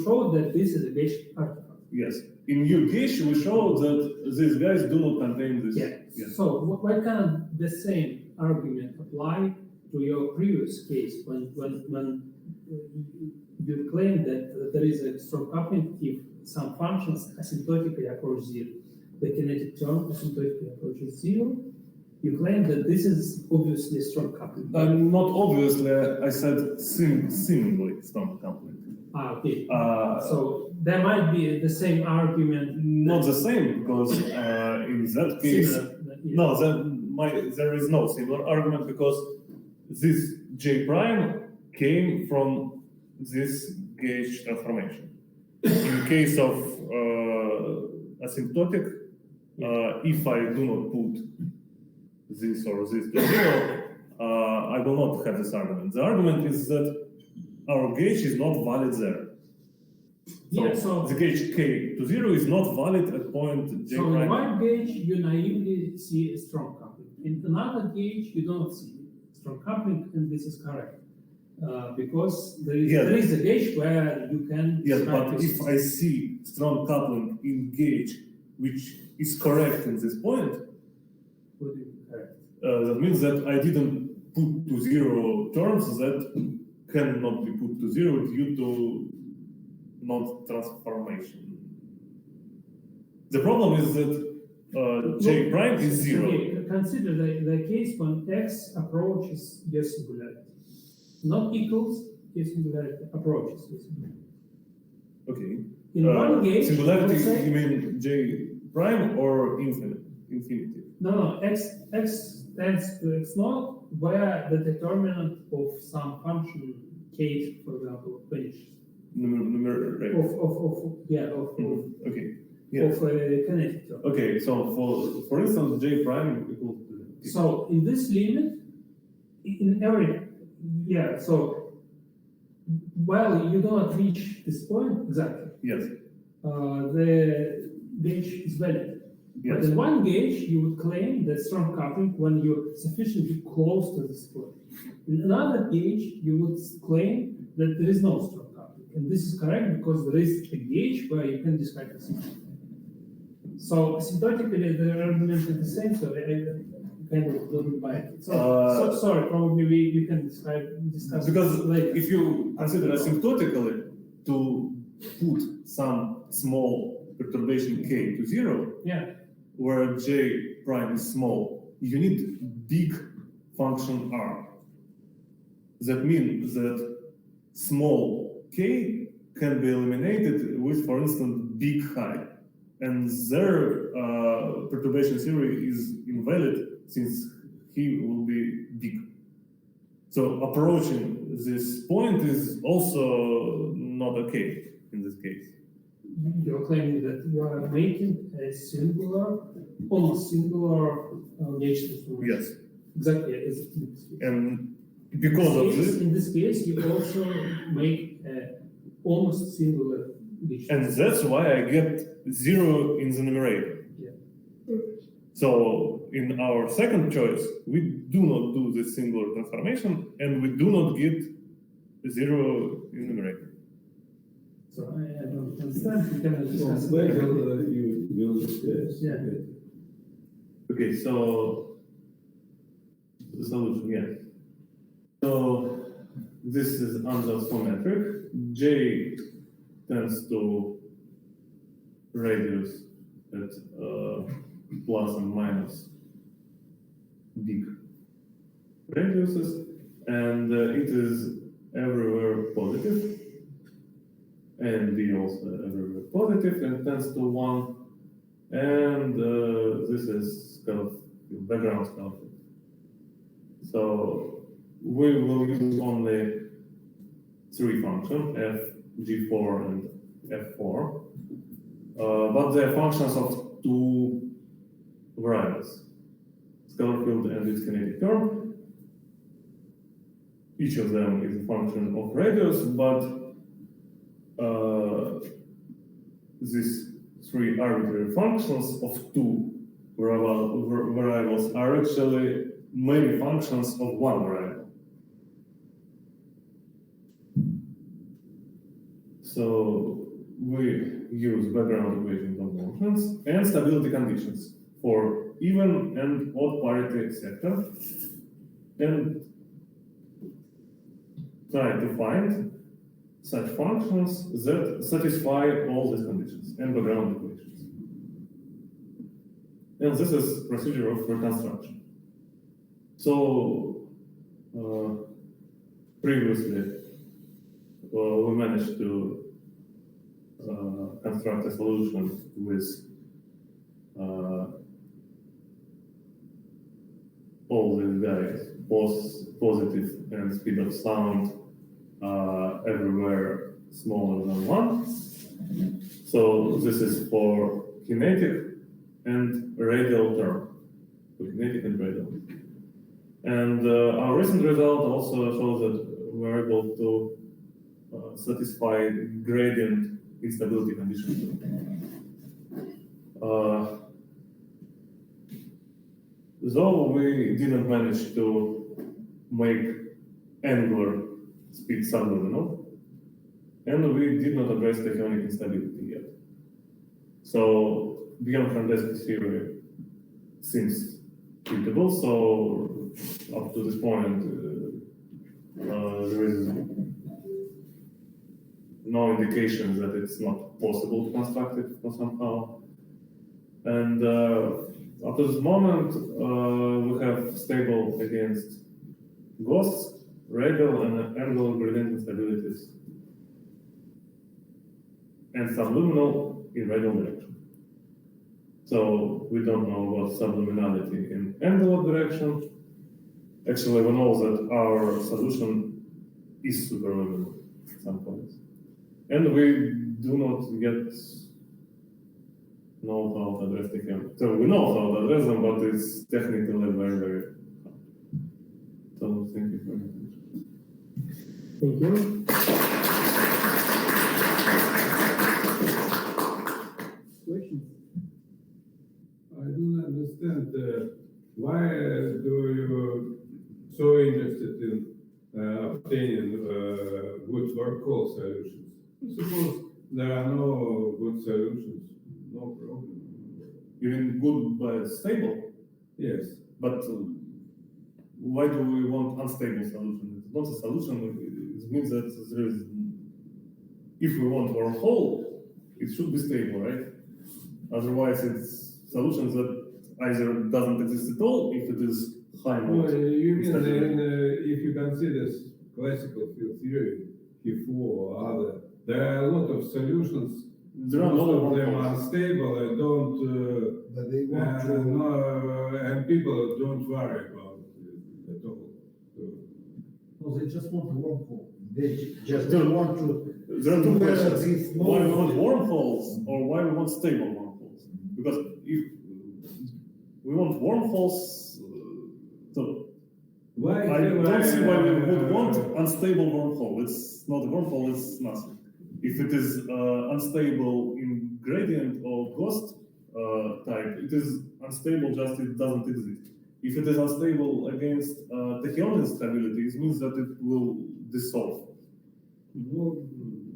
showed that this is a gauge artifact. Yes. In your gauge, we showed that these guys do not contain this. Yeah. Yes. So why can't the same argument apply to your previous case when you claim that there is a strong coupling if some functions asymptotically approach zero, the kinetic term asymptotically approaches zero? You claim that this is obviously strong coupling. Not obviously, I said seemingly strong coupling. Okay. So So there might be the same argument. not the same, because in that case, Similar, yeah. no, there is no similar argument, because this J prime came from this gauge transformation. In case of asymptotic, if I do not put this or this to zero, I will not have this argument. The argument is that our gauge is not valid there. Yeah, so the gauge k to 0 is not valid at point J in prime. one gauge you naively see a strong coupling. In another gauge you don't see strong coupling, and this is correct. Because there is a gauge where you can. Yes, but practice- if I see strong coupling in gauge which is correct in this point, What do you mean correct? That means that I didn't put to zero terms that cannot be put to zero due to non-transformation. The problem is that J prime is zero. Okay, consider the case when x approaches your singularity. Not equals your singularity, approaches your singularity. Okay. In one case, Singularity, let's say- you mean J prime or infinity? No, x tends to x naught where the determinant of some function k, for example, vanishes. Numerator. Okay. Yeah. Of kinetic term. Okay. So for instance, J prime equals to So in this limit, in every, so while you do not reach this point exactly, yes. The gauge is valid. But Yes. in one gauge, you would claim that strong coupling when you're sufficiently close to this point. In another gauge, you would claim that there is no strong coupling. And this is correct because there is a gauge where you can describe the system. So asymptotically, the argument is the same, so I kind of don't buy it. So sorry, probably we can discuss Because later. if you consider asymptotically to put some small perturbation k to zero, Yeah. where J prime is small, you need big function R. That means that small k can be eliminated with, for instance, big high. And their perturbation theory is invalid since he will be big. So approaching this point is also not okay in this case. You're claiming that you are making a singular, almost singular gauge transformation. Yes. Exactly. As in this case. And because of this, In this case, you also make a almost singular gauge. and that's why I get zero in the numerator. Yeah. So in our second choice, we do not do this singular transformation, and we do not get zero in numerator. So I don't understand. We can So discuss it. later you will discuss. Yeah. Okay, so the solution, yeah. So this is under symmetric. J tends to radius at plus and minus big radiuses, and it is everywhere positive, and B also everywhere positive, and tends to 1, and this is kind of background scaffold. So we will use only 3 functions, f, g4, and f4, but they are functions of 2 variables, scalar field and its kinetic term. Each of them is a function of radius, but these 3 arbitrary functions of 2 variables are actually many functions of 1 variable. So we use background equation conventions and stability conditions for even and odd parity sector, and try to find such functions that satisfy all these conditions and background equations. And this is procedure of reconstruction. So previously we managed to construct a solution with all these guys, both positive and speed of sound everywhere smaller than 1. So this is for kinetic and radial term, for kinetic and radial. And our recent result also shows that we're able to satisfy gradient instability conditions. Though we didn't manage to make angular speed subluminal, and we did not address tachyonic instability yet. So beyond Horndeski theory seems printable. So up to this point, there is no indication that it's not possible to construct it somehow. And up to this moment, we have stable against ghosts, radial and angular gradient instabilities, and subliminal in radial direction. So we don't know about subliminality in angular direction. Actually, we know that our solution is superluminal at some point. And we do not yet know how to address the theorem. So we know how to address them, but it's technically very, very hard. So thank you for your attention. Thank you. Questions? I don't understand why do you so interested in obtaining good wormhole solutions? Suppose there are no good solutions, no problem. You mean good but stable? Yes. But why do we want unstable solution? It's not a solution. It means that there is, if we want wormhole, it should be stable, right? Otherwise, it's solutions that either doesn't exist at all if it is high No, mode. you mean if you consider classical field theory, P4 or other, there are a lot of solutions. There are Most no of them wormholes. are stable and don't, But they want to. and people don't worry about it at all. So, No, they just want a wormhole. They just There- want to. There are two see where questions. these Why we want modes- wormholes or why we want stable wormholes? Because if we want wormholes, so why I do don't see why we I, would want unstable wormhole. It's not a wormhole, it's nothing. If it is unstable in gradient or ghost type, it is unstable, just it doesn't exist. If it is unstable against tachyon instability, it means that it will dissolve.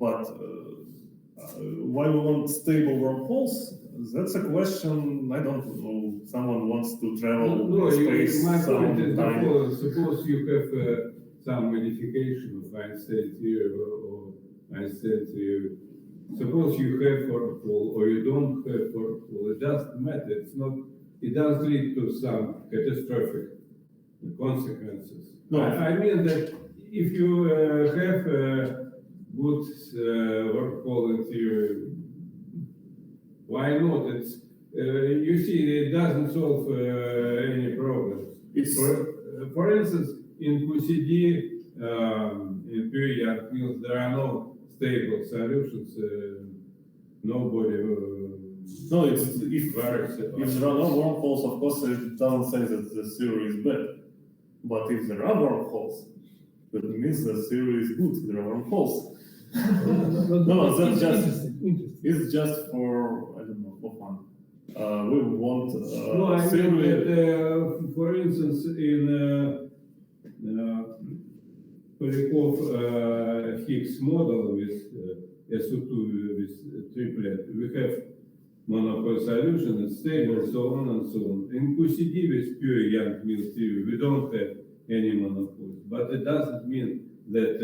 But why we want stable wormholes? That's a question, I don't know. Someone wants to travel No, in space my point is sometime. suppose you have some modification of Einstein theory or Einstein theory. Suppose you have wormhole or you don't have wormhole, it doesn't matter. It's not. It does lead to some catastrophic consequences. No. I mean that if you have good wormhole in theory, why not? It's you see, it doesn't solve any problems. It's For instance, in QCD, in pure Young fields, there are no stable solutions. Nobody no, it's if worries about if there are no wormholes, of course, it doesn't say that the theory is bad. But if there are wormholes, that means the theory is good. There are wormholes. No, that's just Interesting. it's just for I don't know for fun. We want No, I mean theory. that, for instance, in Polyakov Higgs model with SO2 with triplet, we have monopole solution, it's stable, so on and so on. In QCD with pure Young-Mills theory, we don't have any monopoles, but it doesn't mean that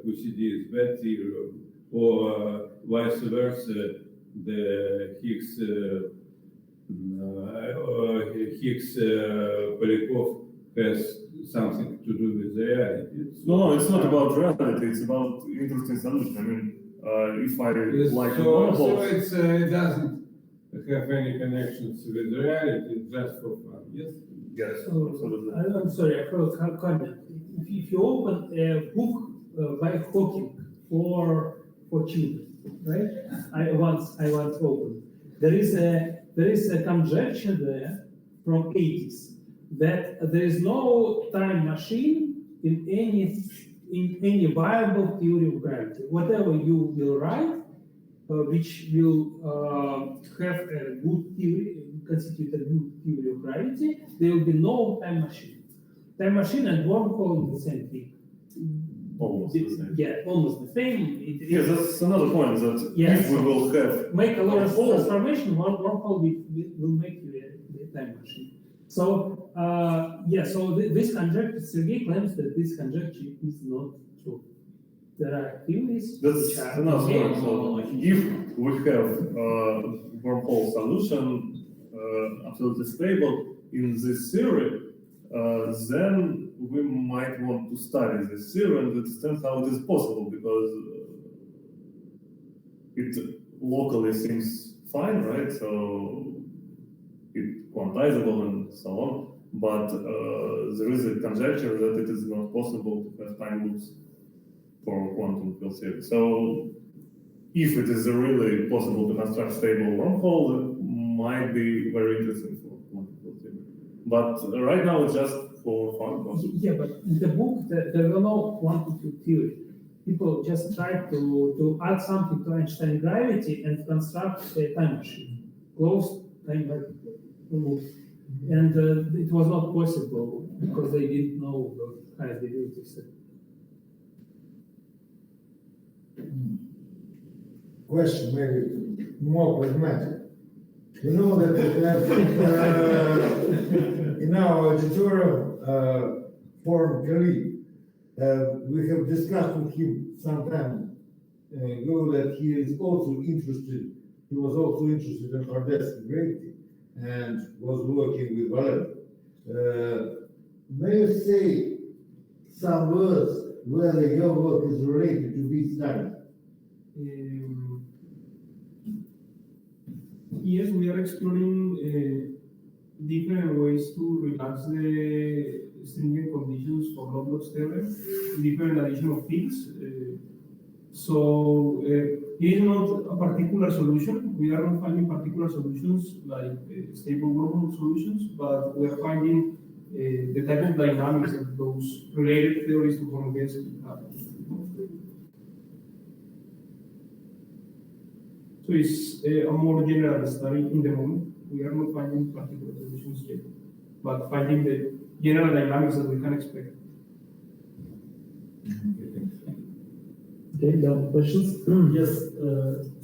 QCD is bad theory or vice versa. The Higgs Polyakov has something to do with reality. No, it's not about reality. It's about interesting solution. I mean, if I like so monopoles, it doesn't have any connections with reality, it's just for fun. Yes. yes, So, absolutely. I'm sorry, I have a comment. If you open a book by Hawking for children, right? I once opened. There is a conjecture there from 80s that there is no time machine in any viable theory of gravity. Whatever you will write, which will have a good theory, constitute a good theory of gravity, there will be no time machine. Time machine and wormhole is the same thing. Almost the same. Yeah, almost the same. Yes, that's another point. That Yes. if we will have Make a lot of wormhole, transformation, wormhole will make you a time machine. So, this conjecture, Sergey claims that this conjecture is not true. There are theories That's which are no, sorry. okay. So if we have wormhole solution absolutely stable in this theory, then we might want to study this theory and understand how it is possible, because it locally seems fine, right? So it's quantizable and so on, but there is a conjecture that it is not possible to have time loops for quantum field theory. So if it is really possible to construct stable wormhole, it might be very interesting for quantum field theory. But right now it's just for fun. Yeah, but in the book, there were no quantum field theory. People just tried to add something to Einstein gravity and construct a time machine, closed time loop. And it was not possible because they didn't know the high derivatives. Question maybe more pragmatic. You know that we have in our auditorium Horndeski. We have discussed with him some time ago that he is also interested. He was also interested in Horndeski gravity and was working with Valery. May you say some words whether your work is related to this study? Yes, we are exploring different ways to relax the stringent conditions for Lovelock's theorem, different addition of fields. So it is not a particular solution. We are not finding particular solutions like stable wormhole solutions, but we are finding the type of dynamics that those related theories to Horndeski have. So it's a more general study in the moment. We are not finding particular solutions yet, but finding the general dynamics that we can expect. Okay, no questions? Yes,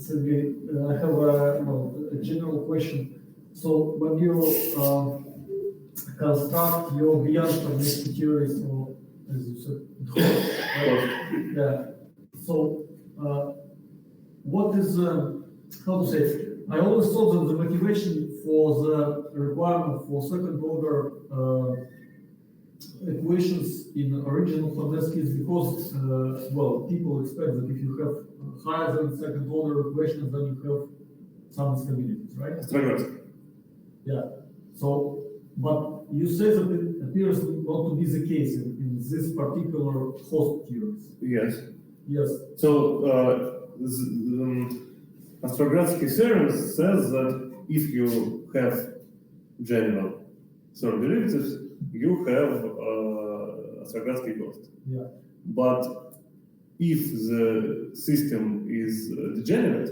Sergey, I have a general question. So when you construct your beyond Horndeski theories, or as you said, right? Yeah. So what is how to say? I always thought that the motivation for the requirement for second order equations in original Horndeski is because, well, people expect that if you have higher than second order equations, then you have some instabilities, right? That's right. Yeah. So, but you say that it appears not to be the case in this particular host theories. Yes. Yes. So Ostrogradsky theorem says that if you have general third derivatives, you have Ostrogradsky ghost. Yeah. But if the system is degenerate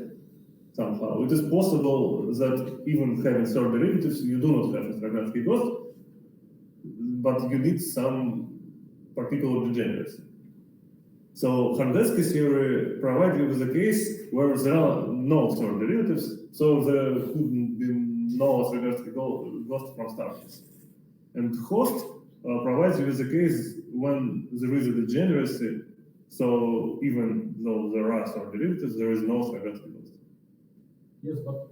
somehow, it is possible that even having third derivatives, you do not have Ostrogradsky ghost, but you need some particular degeneracy. So Horndeski theory provides you with a case where there are no third derivatives, so there couldn't be no Ostrogradsky ghost from start. And host provides you with a case when there is a degeneracy, so even though there are third derivatives, there is no Ostrogradsky ghost. Yes, but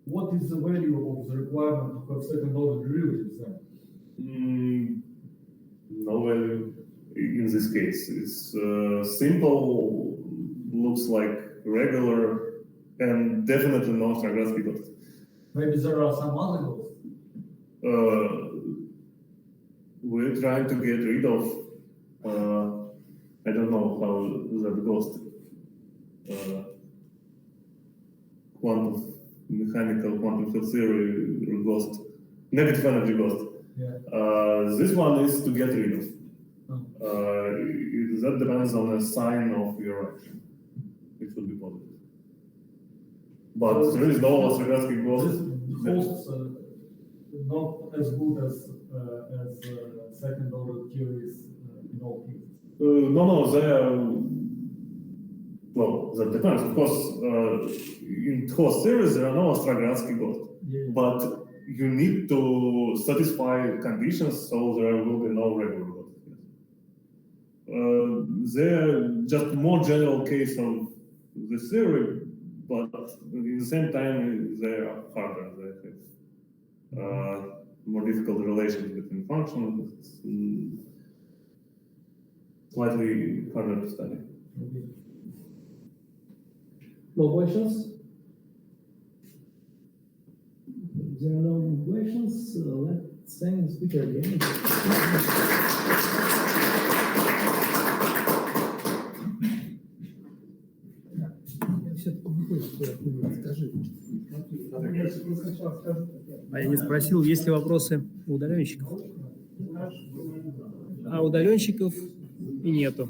what is the value of the requirement to have second order derivatives then? No value in this case. It's simple, looks like regular, and definitely no Ostrogradsky ghost. Maybe there are some other ghosts. We're trying to get rid of, I don't know how that ghost, mechanical quantum field theory ghost, negative energy ghost. Yeah. This one is to get rid of. That depends on the sign of your action. It should be positive. But So there is no Ostrogradsky ghost. This hosts not as good as second order theories in all cases. No, they are, well, that depends. Of course, in host theories, there are no Ostrogradsky ghosts. Yeah. But you need to satisfy conditions so there will be no regular logic. They're just more general case of the theory, but at the same time they are harder. They have more difficult relations between functions. It's slightly harder to study. No questions? If there are no questions, let's thank the speaker again. А я не спросил, есть ли вопросы у удаленщиков? А удаленщиков и нету.